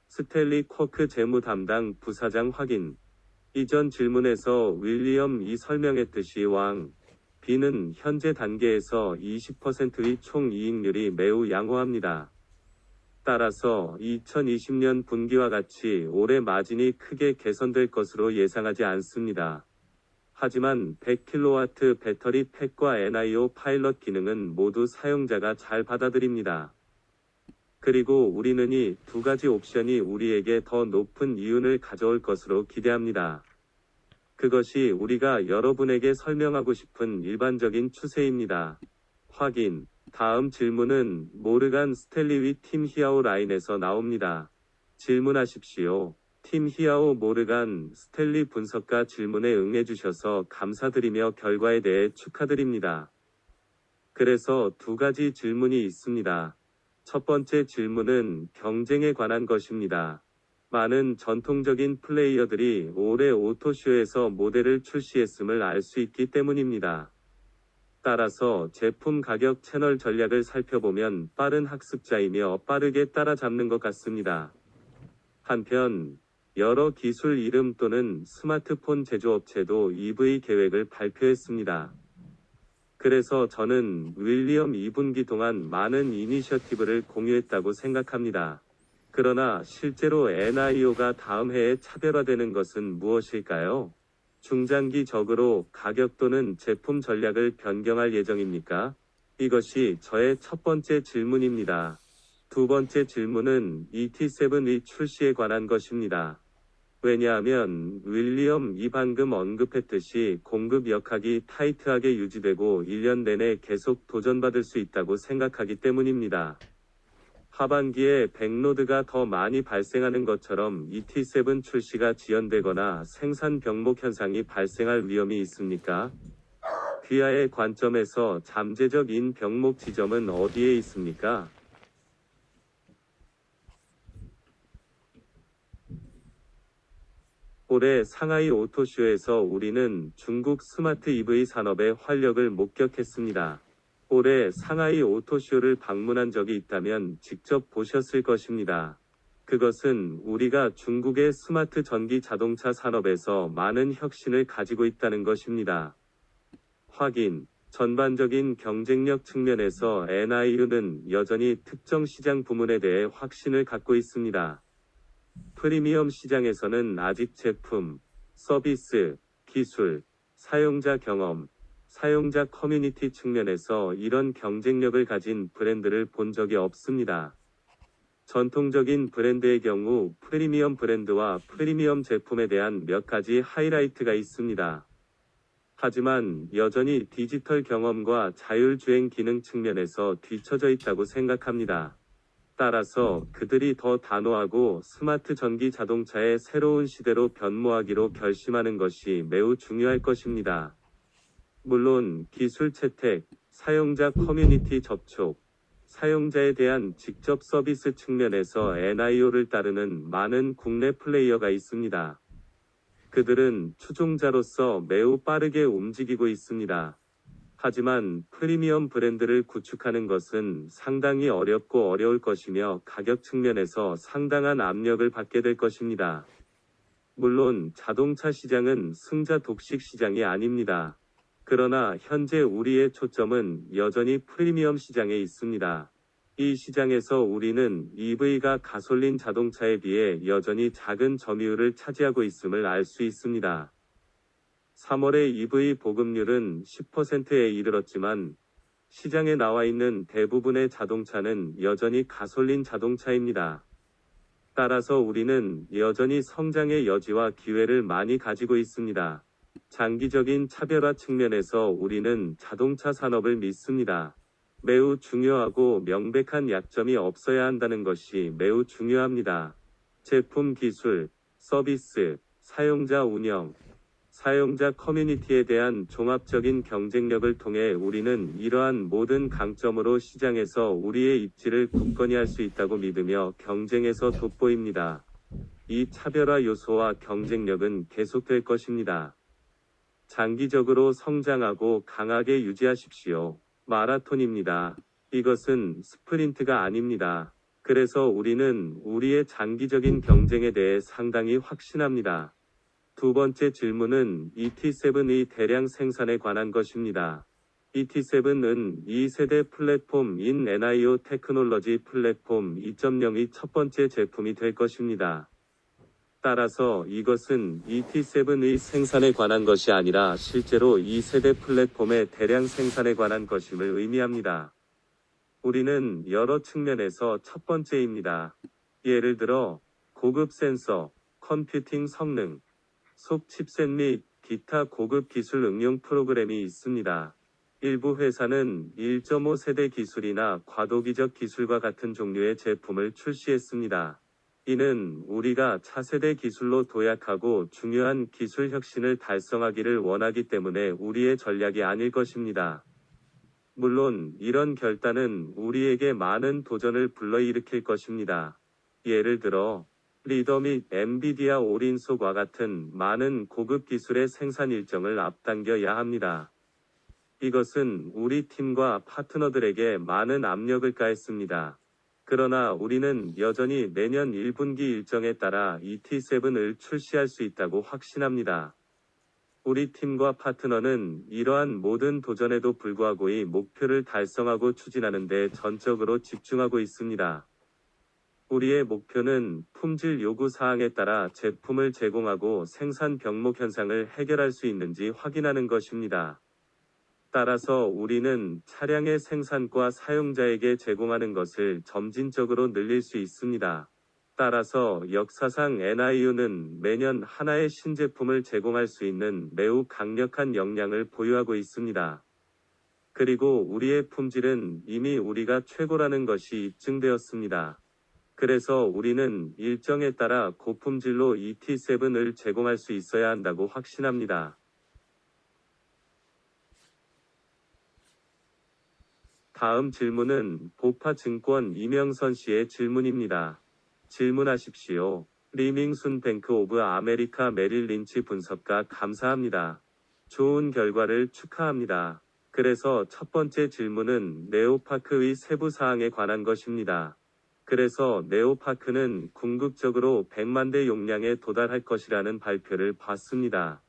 B: 스탠리 쿼크 재무 담당 부사장 확인. 이전 질문에서 윌리엄이 설명했듯이 왕, B는 현재 단계에서 20%의 총 이익률이 매우 양호합니다. 따라서 2020년 분기와 같이 올해 마진이 크게 개선될 것으로 예상하지 않습니다. 하지만 100kW 배터리 팩과 NIO 파일럿 기능은 모두 사용자가 잘 받아들입니다. 그리고 우리는 이 두 가지 옵션이 우리에게 더 높은 이윤을 가져올 것으로 기대합니다. 그것이 우리가 여러분에게 설명하고 싶은 일반적인 추세입니다. 확인. 다음 질문은 모르간 스탠리위 팀 히아오 라인에서 나옵니다. 질문하십시오. 팀 히아오 모르간 스탠리 분석가 질문에 응해주셔서 감사드리며 결과에 대해 축하드립니다. 그래서 두 가지 질문이 있습니다. 첫 번째 질문은 경쟁에 관한 것입니다. 많은 전통적인 플레이어들이 올해 오토쇼에서 모델을 출시했음을 알 수 있기 때문입니다. 따라서 제품 가격 채널 전략을 살펴보면 빠른 학습자이며 빠르게 따라잡는 것 같습니다. 한편 여러 기술 이름 또는 스마트폰 제조업체도 EV 계획을 발표했습니다. 그래서 저는 윌리엄 2분기 동안 많은 이니셔티브를 공유했다고 생각합니다. 그러나 실제로 NIO가 다음 해에 차별화되는 것은 무엇일까요? 중장기적으로 가격 또는 제품 전략을 변경할 예정입니까? 이것이 저의 첫 번째 질문입니다. 두 번째 질문은 ET7의 출시에 관한 것입니다. 왜냐하면 윌리엄이 방금 언급했듯이 공급 역학이 타이트하게 유지되고 1년 내내 계속 도전받을 수 있다고 생각하기 때문입니다. 하반기에 백로드가 더 많이 발생하는 것처럼 ET7 출시가 지연되거나 생산 병목 현상이 발생할 위험이 있습니까? 귀하의 관점에서 잠재적인 병목 지점은 어디에 있습니까? 올해 상하이 오토쇼에서 우리는 중국 스마트 EV 산업의 활력을 목격했습니다. 올해 상하이 오토쇼를 방문한 적이 있다면 직접 보셨을 것입니다. 그것은 우리가 중국의 스마트 전기 자동차 산업에서 많은 혁신을 가지고 있다는 것입니다. 확인. 전반적인 경쟁력 측면에서 NIU는 여전히 특정 시장 부문에 대해 확신을 갖고 있습니다. 프리미엄 시장에서는 아직 제품, 서비스, 기술, 사용자 경험, 사용자 커뮤니티 측면에서 이런 경쟁력을 가진 브랜드를 본 적이 없습니다. 전통적인 브랜드의 경우 프리미엄 브랜드와 프리미엄 제품에 대한 몇 가지 하이라이트가 있습니다. 하지만 여전히 디지털 경험과 자율주행 기능 측면에서 뒤처져 있다고 생각합니다. 따라서 그들이 더 단호하고 스마트 전기 자동차의 새로운 시대로 변모하기로 결심하는 것이 매우 중요할 것입니다. 물론 기술 채택, 사용자 커뮤니티 접촉, 사용자에 대한 직접 서비스 측면에서 NIO를 따르는 많은 국내 플레이어가 있습니다. 그들은 추종자로서 매우 빠르게 움직이고 있습니다. 하지만 프리미엄 브랜드를 구축하는 것은 상당히 어렵고 어려울 것이며 가격 측면에서 상당한 압력을 받게 될 것입니다. 물론 자동차 시장은 승자 독식 시장이 아닙니다. 그러나 현재 우리의 초점은 여전히 프리미엄 시장에 있습니다. 이 시장에서 우리는 EV가 가솔린 자동차에 비해 여전히 작은 점유율을 차지하고 있음을 알 수 있습니다. 3월의 EV 보급률은 10%에 이르렀지만 시장에 나와 있는 대부분의 자동차는 여전히 가솔린 자동차입니다. 따라서 우리는 여전히 성장의 여지와 기회를 많이 가지고 있습니다. 장기적인 차별화 측면에서 우리는 자동차 산업을 믿습니다. 매우 중요하고 명백한 약점이 없어야 한다는 것이 매우 중요합니다. 제품 기술, 서비스, 사용자 운영, 사용자 커뮤니티에 대한 종합적인 경쟁력을 통해 우리는 이러한 모든 강점으로 시장에서 우리의 입지를 굳건히 할 수 있다고 믿으며 경쟁에서 돋보입니다. 이 차별화 요소와 경쟁력은 계속될 것입니다. 장기적으로 성장하고 강하게 유지하십시오. 마라톤입니다. 이것은 스프린트가 아닙니다. 그래서 우리는 우리의 장기적인 경쟁에 대해 상당히 확신합니다. 두 번째 질문은 ET7의 대량 생산에 관한 것입니다. ET7은 2세대 플랫폼인 NIO 테크놀로지 플랫폼 2.0의 첫 번째 제품이 될 것입니다. 따라서 이것은 ET7의 생산에 관한 것이 아니라 실제로 2세대 플랫폼의 대량 생산에 관한 것임을 의미합니다. 우리는 여러 측면에서 첫 번째입니다. 예를 들어 고급 센서, 컴퓨팅 성능, 속 칩셋 및 기타 고급 기술 응용 프로그램이 있습니다. 일부 회사는 1.5세대 기술이나 과도기적 기술과 같은 종류의 제품을 출시했습니다. 이는 우리가 차세대 기술로 도약하고 중요한 기술 혁신을 달성하기를 원하기 때문에 우리의 전략이 아닐 것입니다. 물론 이런 결단은 우리에게 많은 도전을 불러일으킬 것입니다. 예를 들어 리더 및 엔비디아 올인속과 같은 많은 고급 기술의 생산 일정을 앞당겨야 합니다. 이것은 우리 팀과 파트너들에게 많은 압력을 가했습니다. 그러나 우리는 여전히 내년 1분기 일정에 따라 ET7을 출시할 수 있다고 확신합니다. 우리 팀과 파트너는 이러한 모든 도전에도 불구하고 이 목표를 달성하고 추진하는 데 전적으로 집중하고 있습니다. 우리의 목표는 품질 요구 사항에 따라 제품을 제공하고 생산 병목 현상을 해결할 수 있는지 확인하는 것입니다. 따라서 우리는 차량의 생산과 사용자에게 제공하는 것을 점진적으로 늘릴 수 있습니다. 따라서 역사상 NIO는 매년 하나의 신제품을 제공할 수 있는 매우 강력한 역량을 보유하고 있습니다. 그리고 우리의 품질은 이미 우리가 최고라는 것이 입증되었습니다. 그래서 우리는 일정에 따라 고품질로 ET7을 제공할 수 있어야 한다고 확신합니다. 다음 질문은 보파증권 이명선 씨의 질문입니다. 질문하십시오. 리밍순 뱅크 오브 아메리카 메릴 린치 분석가 감사합니다. 좋은 결과를 축하합니다. 그래서 첫 번째 질문은 네오파크의 세부 사항에 관한 것입니다. 그래서 네오파크는 궁극적으로 100만 대 용량에 도달할 것이라는 발표를 봤습니다.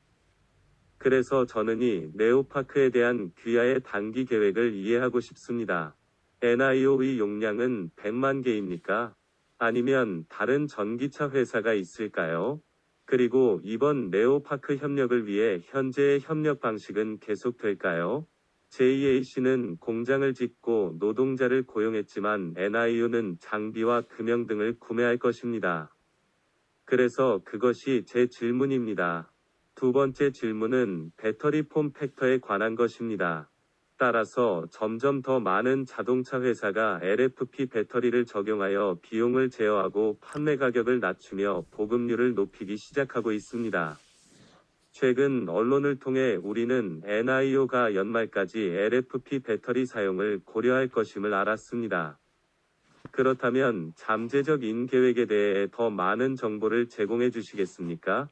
B: 그래서 저는 이 네오파크에 대한 귀하의 단기 계획을 이해하고 싶습니다. NIO의 용량은 100만 개입니까? 아니면 다른 전기차 회사가 있을까요? 그리고 이번 네오파크 협력을 위해 현재의 협력 방식은 계속될까요? JAC는 공장을 짓고 노동자를 고용했지만 NIO는 장비와 금형 등을 구매할 것입니다. 그래서 그것이 제 질문입니다. 두 번째 질문은 배터리 폼 팩터에 관한 것입니다. 따라서 점점 더 많은 자동차 회사가 LFP 배터리를 적용하여 비용을 제어하고 판매 가격을 낮추며 보급률을 높이기 시작하고 있습니다. 최근 언론을 통해 우리는 NIO가 연말까지 LFP 배터리 사용을 고려할 것임을 알았습니다. 그렇다면 잠재적 계획에 대해 더 많은 정보를 제공해 주시겠습니까?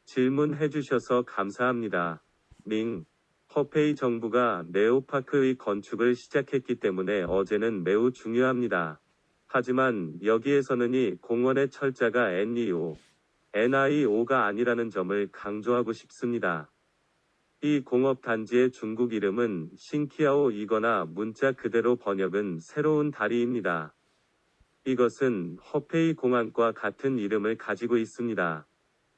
B: 질문해 주셔서 감사합니다. 허페이 정부가 네오파크의 건축을 시작했기 때문에 어제는 매우 중요합니다. 하지만 여기에서는 이 공원의 철자가 NIO가 아니라는 점을 강조하고 싶습니다. 이 공업단지의 중국 이름은 신키아오이거나 문자 그대로 번역은 새로운 다리입니다. 이것은 허페이 공항과 같은 이름을 가지고 있습니다.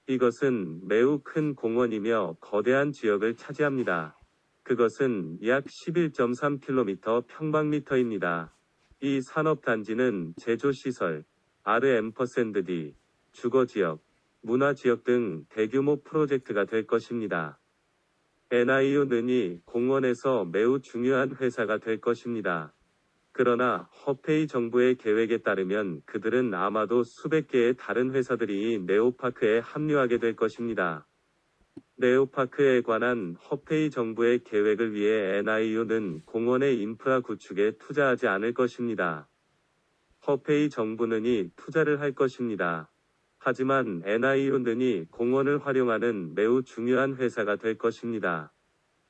B: 이것은 매우 큰 공원이며 거대한 지역을 차지합니다. 그것은 약 11.3km 평방미터입니다. 이 산업단지는 제조시설, R&D, 주거지역, 문화지역 등 대규모 프로젝트가 될 것입니다. NIO는 이 공원에서 매우 중요한 회사가 될 것입니다. 그러나 허페이 정부의 계획에 따르면 그들은 아마도 수백 개의 다른 회사들이 네오파크에 합류하게 될 것입니다. 네오파크에 관한 허페이 정부의 계획을 위해 NIO는 공원의 인프라 구축에 투자하지 않을 것입니다. 허페이 정부는 이 투자를 할 것입니다. 하지만 NIO는 이 공원을 활용하는 매우 중요한 회사가 될 것입니다.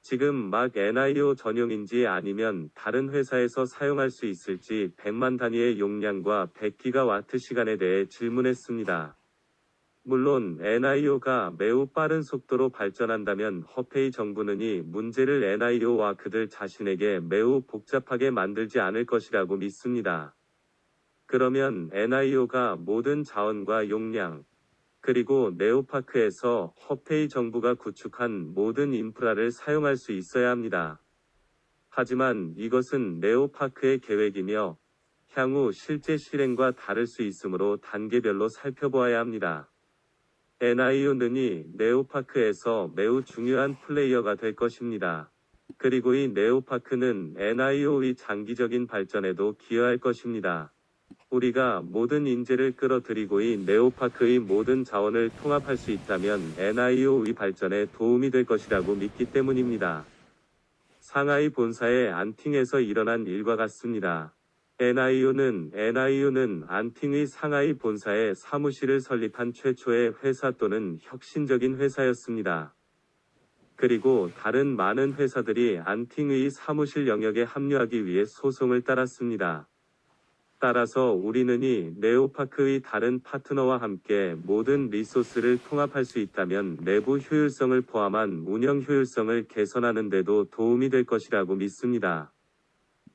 B: 지금 막 NIO 전용인지 아니면 다른 회사에서 사용할 수 있을지 100만 단위의 용량과 100기가와트 시간에 대해 질문했습니다. 물론 NIO가 매우 빠른 속도로 발전한다면 허페이 정부는 이 문제를 NIO와 그들 자신에게 매우 복잡하게 만들지 않을 것이라고 믿습니다. 그러면 NIO가 모든 자원과 용량, 그리고 네오파크에서 허페이 정부가 구축한 모든 인프라를 사용할 수 있어야 합니다. 하지만 이것은 네오파크의 계획이며 향후 실제 실행과 다를 수 있으므로 단계별로 살펴보아야 합니다. NIO는 이 네오파크에서 매우 중요한 플레이어가 될 것입니다. 그리고 이 네오파크는 NIO의 장기적인 발전에도 기여할 것입니다. 우리가 모든 인재를 끌어들이고 이 네오파크의 모든 자원을 통합할 수 있다면 NIO의 발전에 도움이 될 것이라고 믿기 때문입니다. 상하이 본사의 안팅에서 일어난 일과 같습니다. NIO는 안팅의 상하이 본사에 사무실을 설립한 최초의 회사 또는 혁신적인 회사였습니다. 그리고 다른 많은 회사들이 안팅의 사무실 영역에 합류하기 위해 소송을 따랐습니다. 따라서 우리는 이 네오파크의 다른 파트너와 함께 모든 리소스를 통합할 수 있다면 내부 효율성을 포함한 운영 효율성을 개선하는 데도 도움이 될 것이라고 믿습니다.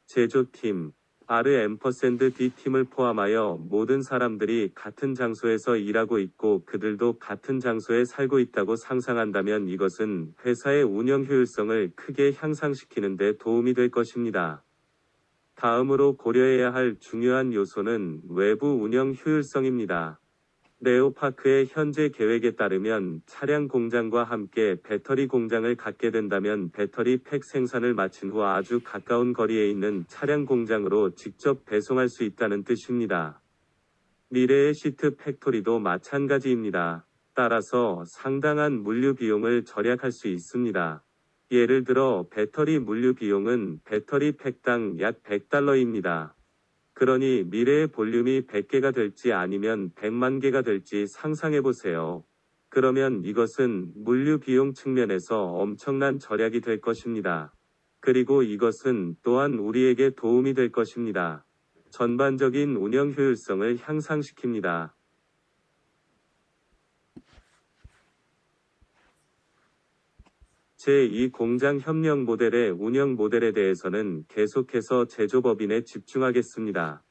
B: 제조팀, R&D 팀을 포함하여 모든 사람들이 같은 장소에서 일하고 있고 그들도 같은 장소에 살고 있다고 상상한다면 이것은 회사의 운영 효율성을 크게 향상시키는 데 도움이 될 것입니다. 다음으로 고려해야 할 중요한 요소는 외부 운영 효율성입니다. 네오파크의 현재 계획에 따르면 차량 공장과 함께 배터리 공장을 갖게 된다면 배터리 팩 생산을 마친 후 아주 가까운 거리에 있는 차량 공장으로 직접 배송할 수 있다는 뜻입니다. 미래의 시트 팩토리도 마찬가지입니다. 따라서 상당한 물류 비용을 절약할 수 있습니다. 예를 들어 배터리 물류 비용은 배터리 팩당 약 $100입니다. 그러니 미래의 볼륨이 100개가 될지 아니면 100만 개가 될지 상상해보세요. 그러면 이것은 물류 비용 측면에서 엄청난 절약이 될 것입니다. 그리고 이것은 또한 우리에게 도움이 될 것입니다. 전반적인 운영 효율성을 향상시킵니다. 제2 공장 협력 모델의 운영 모델에 대해서는 계속해서 제조법인에 집중하겠습니다.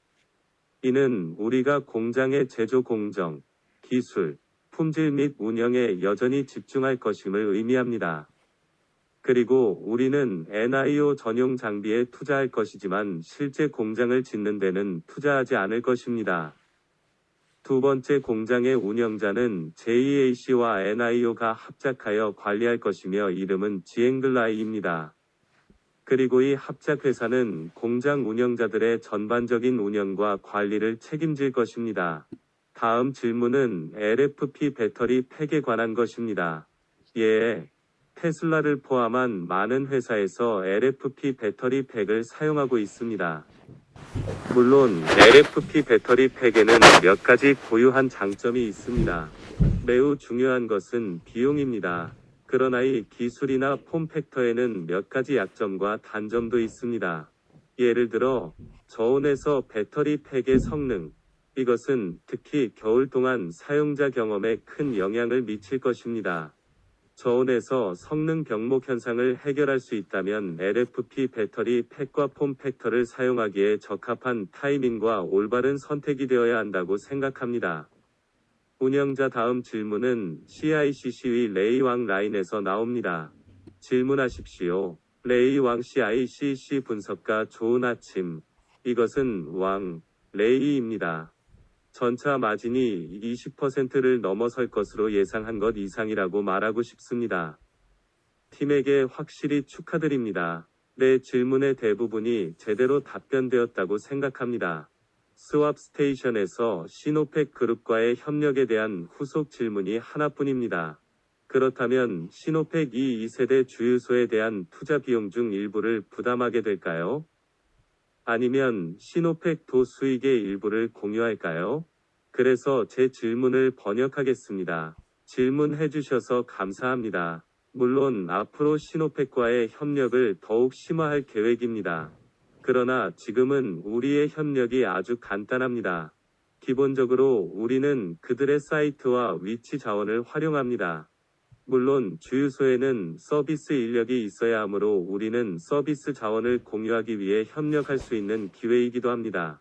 B: 이는 우리가 공장의 제조 공정, 기술, 품질 및 운영에 여전히 집중할 것임을 의미합니다. 그리고 우리는 NIO 전용 장비에 투자할 것이지만 실제 공장을 짓는 데는 투자하지 않을 것입니다. 두 번째 공장의 운영자는 JEAC와 NIO가 합작하여 관리할 것이며 이름은 지앵글라이입니다. 그리고 이 합작회사는 공장 운영자들의 전반적인 운영과 관리를 책임질 것입니다. 다음 질문은 LFP 배터리 팩에 관한 것입니다. 예. 테슬라를 포함한 많은 회사에서 LFP 배터리 팩을 사용하고 있습니다. 물론 LFP 배터리 팩에는 몇 가지 고유한 장점이 있습니다. 매우 중요한 것은 비용입니다. 그러나 이 기술이나 폼팩터에는 몇 가지 약점과 단점도 있습니다. 예를 들어 저온에서 배터리 팩의 성능, 이것은 특히 겨울 동안 사용자 경험에 큰 영향을 미칠 것입니다. 저온에서 성능 병목 현상을 해결할 수 있다면 LFP 배터리 팩과 폼팩터를 사용하기에 적합한 타이밍과 올바른 선택이 되어야 한다고 생각합니다. 운영자 다음 질문은 CICC의 레이왕 라인에서 나옵니다. 질문하십시오. 레이왕 CICC 분석가 좋은 아침. 이것은 왕, 레이입니다. 전차 마진이 20%를 넘어설 것으로 예상한 것 이상이라고 말하고 싶습니다. 팀에게 확실히 축하드립니다. 내 질문의 대부분이 제대로 답변되었다고 생각합니다. 스왑 스테이션에서 시노펙 그룹과의 협력에 대한 후속 질문이 하나뿐입니다. 그렇다면 시노펙 2세대 주유소에 대한 투자 비용 중 일부를 부담하게 될까요? 아니면 시노펙 도 수익의 일부를 공유할까요? 그래서 제 질문을 번역하겠습니다. 질문해 주셔서 감사합니다. 물론 앞으로 시노펙과의 협력을 더욱 심화할 계획입니다. 그러나 지금은 우리의 협력이 아주 간단합니다. 기본적으로 우리는 그들의 사이트와 위치 자원을 활용합니다. 물론 주유소에는 서비스 인력이 있어야 하므로 우리는 서비스 자원을 공유하기 위해 협력할 수 있는 기회이기도 합니다.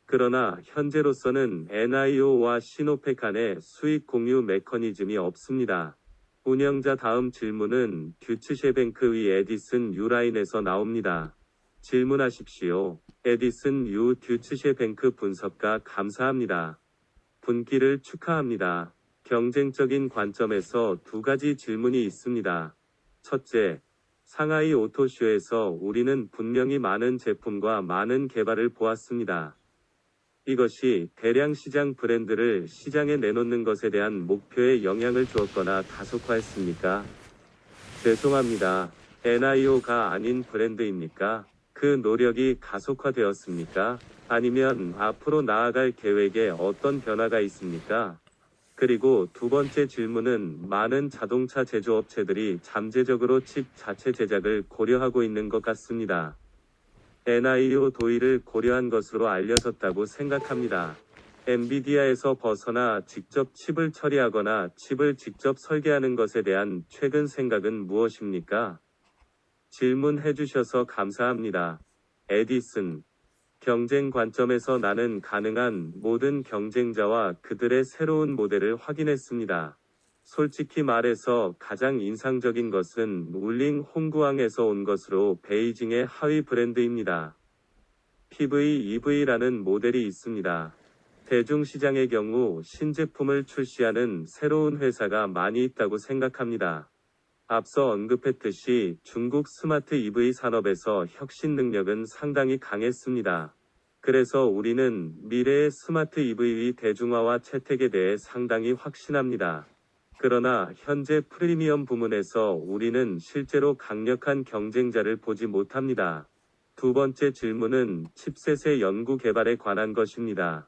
B: 그러나 현재로서는 NIO와 시노펙 간의 수익 공유 메커니즘이 없습니다. 운영자 다음 질문은 듀츠셰뱅크의 에디슨 유라인에서 나옵니다. 질문하십시오. 에디슨 유 듀츠셰뱅크 분석가 감사합니다. 분기를 축하합니다. 경쟁적인 관점에서 두 가지 질문이 있습니다. 첫째, 상하이 오토쇼에서 우리는 분명히 많은 제품과 많은 개발을 보았습니다. 이것이 대량 시장 브랜드를 시장에 내놓는 것에 대한 목표에 영향을 주었거나 가속화했습니까? 죄송합니다. NIO가 아닌 브랜드입니까? 그 노력이 가속화되었습니까? 아니면 앞으로 나아갈 계획에 어떤 변화가 있습니까? 그리고 두 번째 질문은 많은 자동차 제조업체들이 잠재적으로 칩 자체 제작을 고려하고 있는 것 같습니다. NIO 도입을 고려한 것으로 알려졌다고 생각합니다. 엔비디아에서 벗어나 직접 칩을 처리하거나 칩을 직접 설계하는 것에 대한 최근 생각은 무엇입니까? 질문해 주셔서 감사합니다. 에디슨. 경쟁 관점에서 나는 가능한 모든 경쟁자와 그들의 새로운 모델을 확인했습니다. 솔직히 말해서 가장 인상적인 것은 울링 홍구항에서 온 것으로 베이징의 하위 브랜드입니다. PV-EV라는 모델이 있습니다. 대중시장의 경우 신제품을 출시하는 새로운 회사가 많이 있다고 생각합니다. 앞서 언급했듯이 중국 스마트 EV 산업에서 혁신 능력은 상당히 강했습니다. 그래서 우리는 미래의 스마트 EV 대중화와 채택에 대해 상당히 확신합니다. 그러나 현재 프리미엄 부문에서 우리는 실제로 강력한 경쟁자를 보지 못합니다. 두 번째 질문은 칩셋의 연구 개발에 관한 것입니다.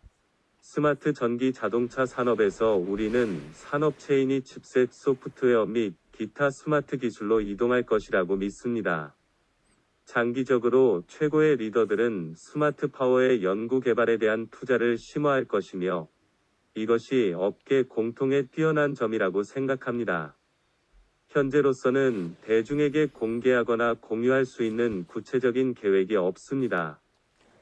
B: 스마트 전기 자동차 산업에서 우리는 산업 체인이 칩셋 소프트웨어 및 기타 스마트 기술로 이동할 것이라고 믿습니다. 장기적으로 최고의 리더들은 스마트 파워의 연구 개발에 대한 투자를 심화할 것이며 이것이 업계 공통의 뛰어난 점이라고 생각합니다. 현재로서는 대중에게 공개하거나 공유할 수 있는 구체적인 계획이 없습니다.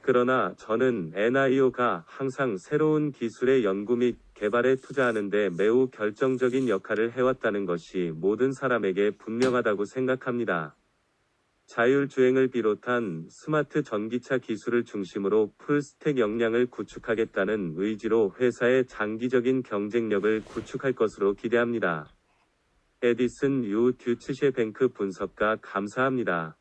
B: 그러나 저는 NIO가 항상 새로운 기술의 연구 및 개발에 투자하는 데 매우 결정적인 역할을 해왔다는 것이 모든 사람에게 분명하다고 생각합니다. 자율주행을 비롯한 스마트 전기차 기술을 중심으로 풀스택 역량을 구축하겠다는 의지로 회사의 장기적인 경쟁력을 구축할 것으로 기대합니다. 에디슨 유 듀츠셰 뱅크 분석가 감사합니다.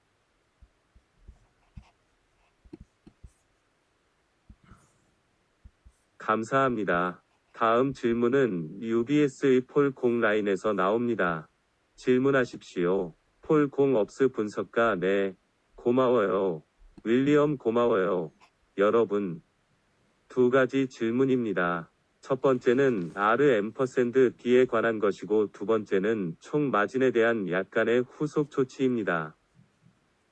B: 감사합니다. 다음 질문은 UBS의 폴 공라인에서 나옵니다. 질문하십시오. 폴 공업스 분석가 네. 고마워요. 윌리엄 고마워요. 여러분. 두 가지 질문입니다. 첫 번째는 RM%D에 관한 것이고 두 번째는 총 마진에 대한 약간의 후속 조치입니다.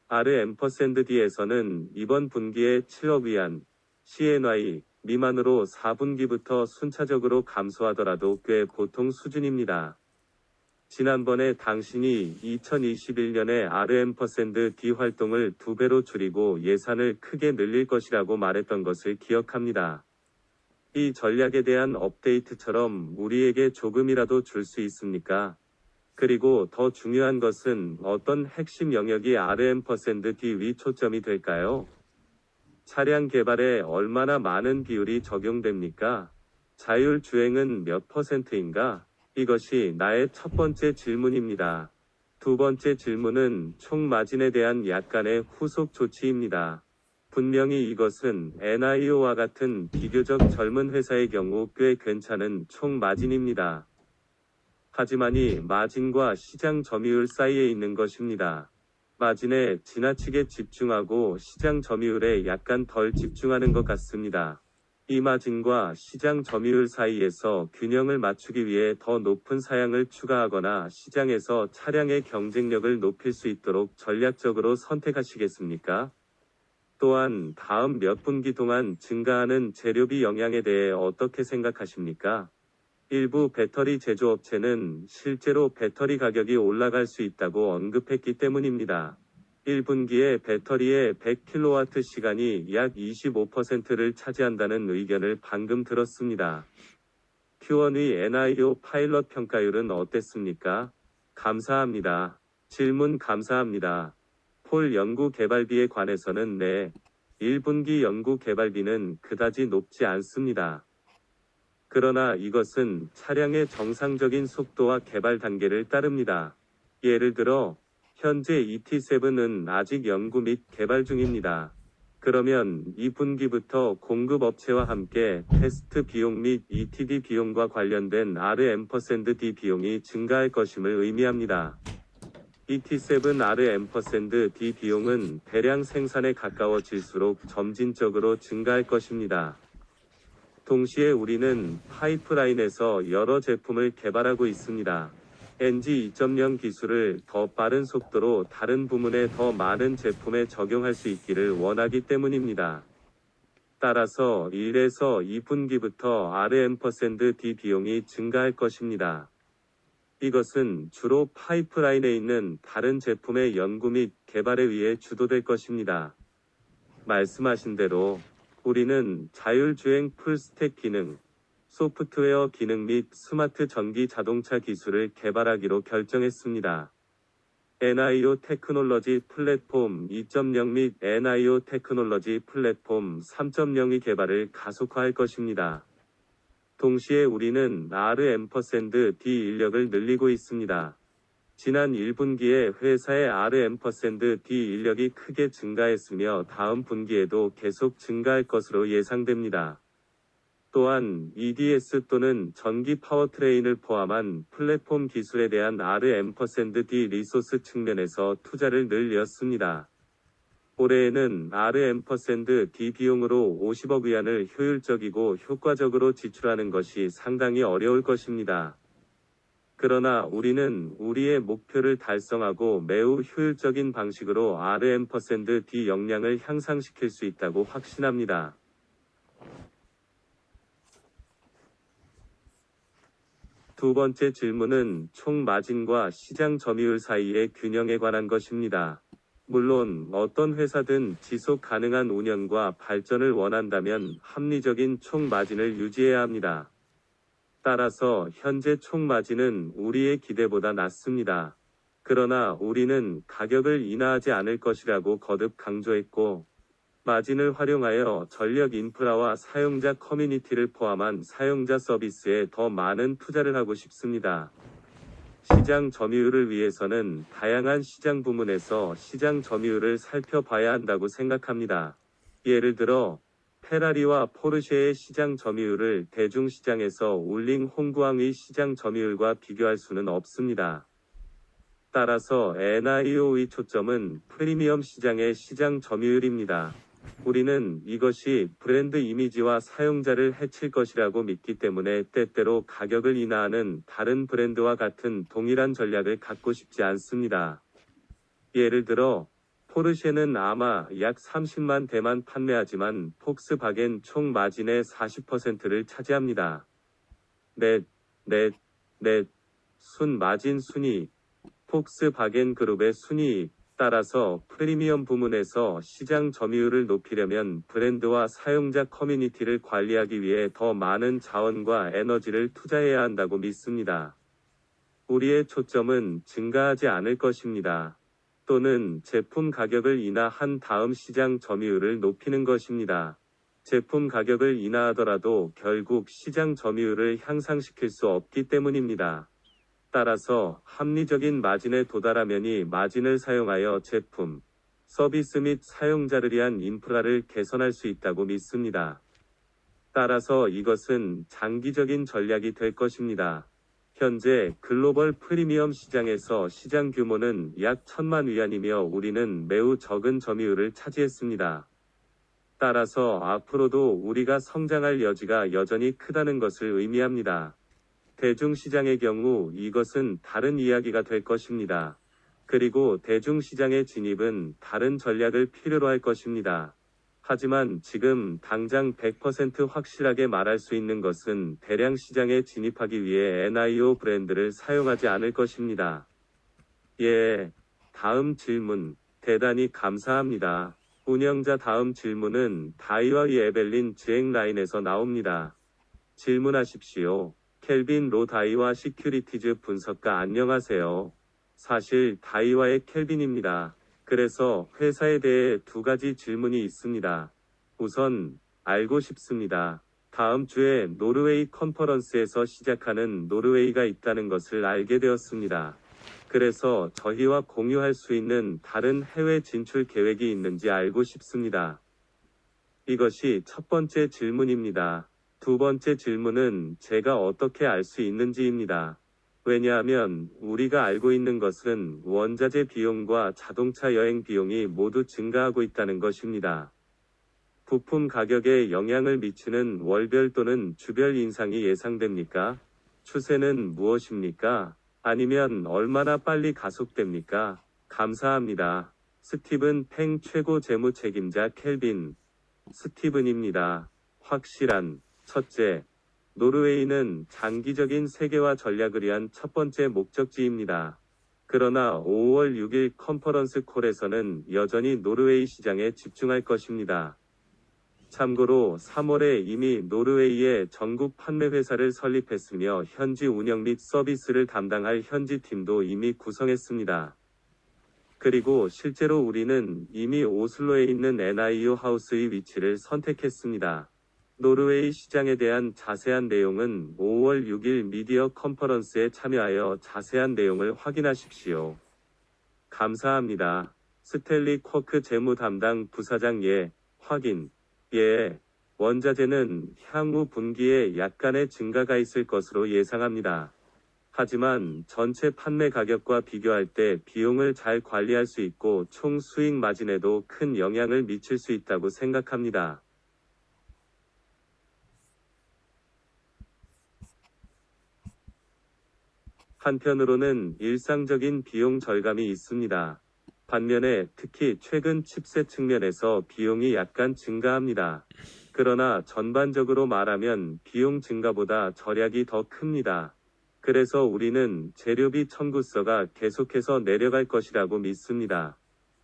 B: RM%D에서는 이번 분기에 7억 위안, CNY 미만으로 4분기부터 순차적으로 감소하더라도 꽤 보통 수준입니다. 지난번에 당신이 2021년에 RM%D 활동을 2배로 줄이고 예산을 크게 늘릴 것이라고 말했던 것을 기억합니다. 이 전략에 대한 업데이트처럼 우리에게 조금이라도 줄 수 있습니까? 그리고 더 중요한 것은 어떤 핵심 영역이 RM%D 위 초점이 될까요? 차량 개발에 얼마나 많은 비율이 적용됩니까? 자율주행은 몇 %인가? 이것이 나의 첫 번째 질문입니다. 두 번째 질문은 총 마진에 대한 약간의 후속 조치입니다. 분명히 이것은 NIO와 같은 비교적 젊은 회사의 경우 꽤 괜찮은 총 마진입니다. 하지만 이 마진과 시장 점유율 사이에 있는 것입니다. 마진에 지나치게 집중하고 시장 점유율에 약간 덜 집중하는 것 같습니다. 이 마진과 시장 점유율 사이에서 균형을 맞추기 위해 더 높은 사양을 추가하거나 시장에서 차량의 경쟁력을 높일 수 있도록 전략적으로 선택하시겠습니까? 또한 다음 몇 분기 동안 증가하는 재료비 영향에 대해 어떻게 생각하십니까? 일부 배터리 제조업체는 실제로 배터리 가격이 올라갈 수 있다고 언급했기 때문입니다. 1분기에 배터리의 100kWh 약 25%를 차지한다는 의견을 방금 들었습니다. Q1의 NIO 파일럿 평가율은 어땠습니까? 감사합니다. 질문 감사합니다. 폴 연구 개발비에 관해서는 네. 1분기 연구 개발비는 그다지 높지 않습니다. 그러나 이것은 차량의 정상적인 속도와 개발 단계를 따릅니다. 예를 들어 현재 ET7은 아직 연구 및 개발 중입니다. 그러면 2분기부터 공급업체와 함께 테스트 비용 및 ETD 비용과 관련된 RM%D 비용이 증가할 것임을 의미합니다. ET7 RM%D 비용은 대량 생산에 가까워질수록 점진적으로 증가할 것입니다. 동시에 우리는 파이프라인에서 여러 제품을 개발하고 있습니다. NG 2.0 기술을 더 빠른 속도로 다른 부문에 더 많은 제품에 적용할 수 있기를 원하기 때문입니다. 따라서 1에서 2분기부터 R&D 비용이 증가할 것입니다. 이것은 주로 파이프라인에 있는 다른 제품의 연구 및 개발에 의해 주도될 것입니다. 말씀하신 대로 우리는 자율주행 풀스택 기능, 소프트웨어 기능 및 스마트 전기 자동차 기술을 개발하기로 결정했습니다. NIO 테크놀로지 플랫폼 2.0 및 NIO 테크놀로지 플랫폼 3.0의 개발을 가속화할 것입니다. 동시에 우리는 R&D 인력을 늘리고 있습니다. 지난 1분기에 회사의 R&D 인력이 크게 증가했으며 다음 분기에도 계속 증가할 것으로 예상됩니다. 또한 EDS 또는 전기 파워트레인을 포함한 플랫폼 기술에 대한 R&D 리소스 측면에서 투자를 늘렸습니다. 올해에는 R&D 비용으로 50억 위안을 효율적이고 효과적으로 지출하는 것이 상당히 어려울 것입니다. 그러나 우리는 우리의 목표를 달성하고 매우 효율적인 방식으로 R&D 역량을 향상시킬 수 있다고 확신합니다. 두 번째 질문은 총 마진과 시장 점유율 사이의 균형에 관한 것입니다. 물론 어떤 회사든 지속 가능한 운영과 발전을 원한다면 합리적인 총 마진을 유지해야 합니다. 따라서 현재 총 마진은 우리의 기대보다 낮습니다. 그러나 우리는 가격을 인하하지 않을 것이라고 거듭 강조했고, 마진을 활용하여 전력 인프라와 사용자 커뮤니티를 포함한 사용자 서비스에 더 많은 투자를 하고 싶습니다. 시장 점유율을 위해서는 다양한 시장 부문에서 시장 점유율을 살펴봐야 한다고 생각합니다. 예를 들어, 페라리와 포르쉐의 시장 점유율을 대중시장에서 울링 홍구앙의 시장 점유율과 비교할 수는 없습니다. 따라서 NIO의 초점은 프리미엄 시장의 시장 점유율입니다. 우리는 이것이 브랜드 이미지와 사용자를 해칠 것이라고 믿기 때문에 때때로 가격을 인하하는 다른 브랜드와 같은 동일한 전략을 갖고 싶지 않습니다. 예를 들어, 포르쉐는 아마 약 30만 대만 판매하지만 폭스바겐 총 마진의 40%를 차지합니다. 넷, 순 마진 순이익, 폭스바겐 그룹의 순이익. 따라서 프리미엄 부문에서 시장 점유율을 높이려면 브랜드와 사용자 커뮤니티를 관리하기 위해 더 많은 자원과 에너지를 투자해야 한다고 믿습니다. 우리의 초점은 증가하지 않을 것입니다. 또는 제품 가격을 인하한 다음 시장 점유율을 높이는 것입니다. 제품 가격을 인하하더라도 결국 시장 점유율을 향상시킬 수 없기 때문입니다. 따라서 합리적인 마진에 도달하면이 마진을 사용하여 제품, 서비스 및 사용자를 위한 인프라를 개선할 수 있다고 믿습니다. 따라서 이것은 장기적인 전략이 될 것입니다. 현재 글로벌 프리미엄 시장에서 시장 규모는 약 1,000만 위안이며 우리는 매우 적은 점유율을 차지했습니다. 따라서 앞으로도 우리가 성장할 여지가 여전히 크다는 것을 의미합니다. 대중시장의 경우 이것은 다른 이야기가 될 것입니다. 그리고 대중시장의 진입은 다른 전략을 필요로 할 것입니다. 하지만 지금 당장 100% 확실하게 말할 수 있는 것은 대량 시장에 진입하기 위해 NIO 브랜드를 사용하지 않을 것입니다. 예, 다음 질문. 대단히 감사합니다. 운영자 다음 질문은 다이와의 에벨린 지행 라인에서 나옵니다. 질문하십시오. 켈빈 로 다이와 시큐리티즈 분석가 안녕하세요. 사실 다이와의 켈빈입니다. 그래서 회사에 대해 두 가지 질문이 있습니다. 우선 알고 싶습니다. 다음 주에 노르웨이 컨퍼런스에서 시작하는 노르웨이가 있다는 것을 알게 되었습니다. 그래서 저희와 공유할 수 있는 다른 해외 진출 계획이 있는지 알고 싶습니다. 이것이 첫 번째 질문입니다. 두 번째 질문은 제가 어떻게 알 수 있는지입니다. 왜냐하면 우리가 알고 있는 것은 원자재 비용과 자동차 여행 비용이 모두 증가하고 있다는 것입니다. 부품 가격에 영향을 미치는 월별 또는 주별 인상이 예상됩니까? 추세는 무엇입니까? 아니면 얼마나 빨리 가속됩니까? 감사합니다. 스티븐 팽 최고 재무 책임자 켈빈 스티븐입니다. 확실한 첫째, 노르웨이는 장기적인 세계화 전략을 위한 첫 번째 목적지입니다. 그러나 5월 6일 컨퍼런스 콜에서는 여전히 노르웨이 시장에 집중할 것입니다. 참고로 3월에 이미 노르웨이에 전국 판매 회사를 설립했으며 현지 운영 및 서비스를 담당할 현지 팀도 이미 구성했습니다. 그리고 실제로 우리는 이미 오슬로에 있는 NIO 하우스의 위치를 선택했습니다. 노르웨이 시장에 대한 자세한 내용은 5월 6일 미디어 컨퍼런스에 참여하여 자세한 내용을 확인하십시오. 감사합니다. 스탠리 쿼크 재무 담당 부사장 확인. 원자재는 향후 분기에 약간의 증가가 있을 것으로 예상합니다. 하지만 전체 판매 가격과 비교할 때 비용을 잘 관리할 수 있고 총 수익 마진에도 큰 영향을 미칠 수 있다고 생각합니다. 한편으로는 일상적인 비용 절감이 있습니다. 반면에 특히 최근 칩셋 측면에서 비용이 약간 증가합니다. 그러나 전반적으로 말하면 비용 증가보다 절약이 더 큽니다. 그래서 우리는 재료비 청구서가 계속해서 내려갈 것이라고 믿습니다.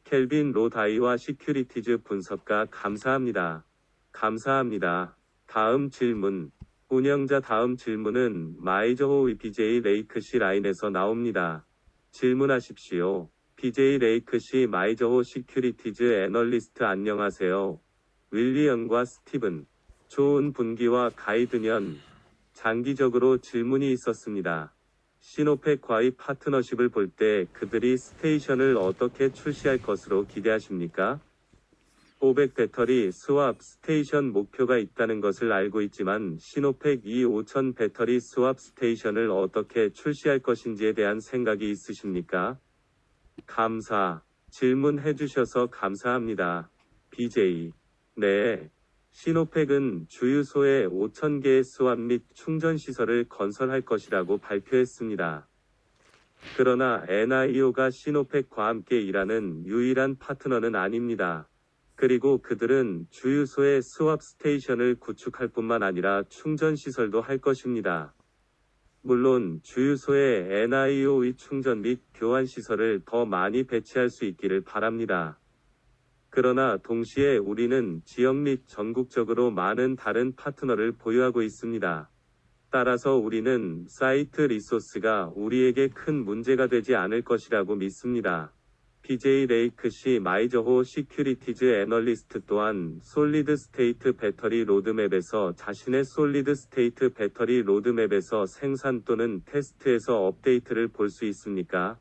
B: 켈빈 로다이와 시큐리티즈 분석가 감사합니다. 감사합니다. 다음 질문. 운영자 다음 질문은 마이저호 BJ 레이크시 라인에서 나옵니다. 질문하십시오. BJ 레이크시 마이저호 시큐리티즈 애널리스트 안녕하세요. 윌리엄과 스티븐. 좋은 분기와 가이드년. 장기적으로 질문이 있었습니다. 시노펙과의 파트너십을 볼 때 그들이 스테이션을 어떻게 출시할 것으로 기대하십니까? 500 배터리 스왑 스테이션 목표가 있다는 것을 알고 있지만 시노펙 5000 배터리 스왑 스테이션을 어떻게 출시할 것인지에 대한 생각이 있으십니까? 질문해 주셔서 감사합니다. BJ. 네. 시노펙은 주유소에 5,000개의 스왑 및 충전 시설을 건설할 것이라고 발표했습니다. 그러나 NIO가 시노펙과 함께 일하는 유일한 파트너는 아닙니다. 그리고 그들은 주유소에 스왑 스테이션을 구축할 뿐만 아니라 충전 시설도 할 것입니다. 물론 주유소에 NIO의 충전 및 교환 시설을 더 많이 배치할 수 있기를 바랍니다. 그러나 동시에 우리는 지역 및 전국적으로 많은 다른 파트너를 보유하고 있습니다. 따라서 우리는 사이트 리소스가 우리에게 큰 문제가 되지 않을 것이라고 믿습니다. BJ 레이크시 마이저호 시큐리티즈 애널리스트 또한 솔리드 스테이트 배터리 로드맵에서 자신의 솔리드 스테이트 배터리 로드맵에서 생산 또는 테스트에서 업데이트를 볼 수 있습니까?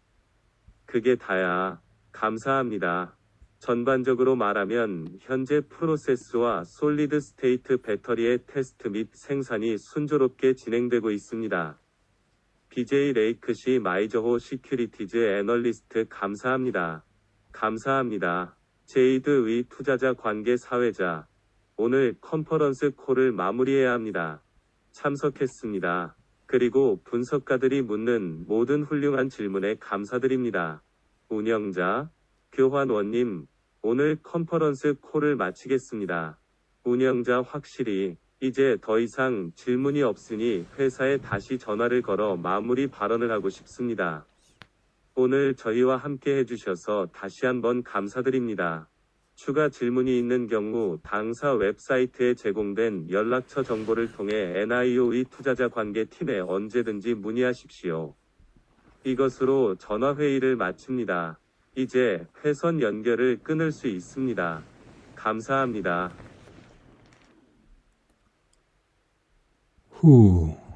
B: 그게 다야. 감사합니다. 전반적으로 말하면 현재 프로세스와 솔리드 스테이트 배터리의 테스트 및 생산이 순조롭게 진행되고 있습니다. BJ 레이크시 마이저호 시큐리티즈 애널리스트 감사합니다. 감사합니다. 제이드의 투자자 관계 사회자. 오늘 컨퍼런스 콜을 마무리해야 합니다. 참석했습니다. 그리고 분석가들이 묻는 모든 훌륭한 질문에 감사드립니다. 운영자, 교환원님, 오늘 컨퍼런스 콜을 마치겠습니다. 운영자 확실히 이제 더 이상 질문이 없으니 회사에 다시 전화를 걸어 마무리 발언을 하고 싶습니다. 오늘 저희와 함께 해주셔서 다시 한번 감사드립니다. 추가 질문이 있는 경우 당사 웹사이트에 제공된 연락처 정보를 통해 NIO의 투자자 관계 팀에 언제든지 문의하십시오. 이것으로 전화회의를 마칩니다. 이제 회선 연결을 끊을 수 있습니다. 감사합니다.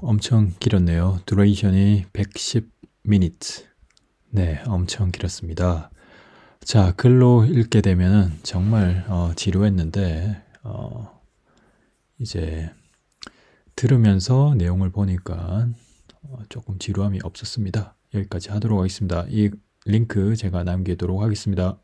A: 엄청 길었네요. 듀레이션이 110minutes. 네, 엄청 길었습니다. 자, 글로 읽게 되면은 정말 지루했는데 이제 들으면서 내용을 보니까 조금 지루함이 없었습니다. 여기까지 하도록 하겠습니다. 이 링크 제가 남기도록 하겠습니다.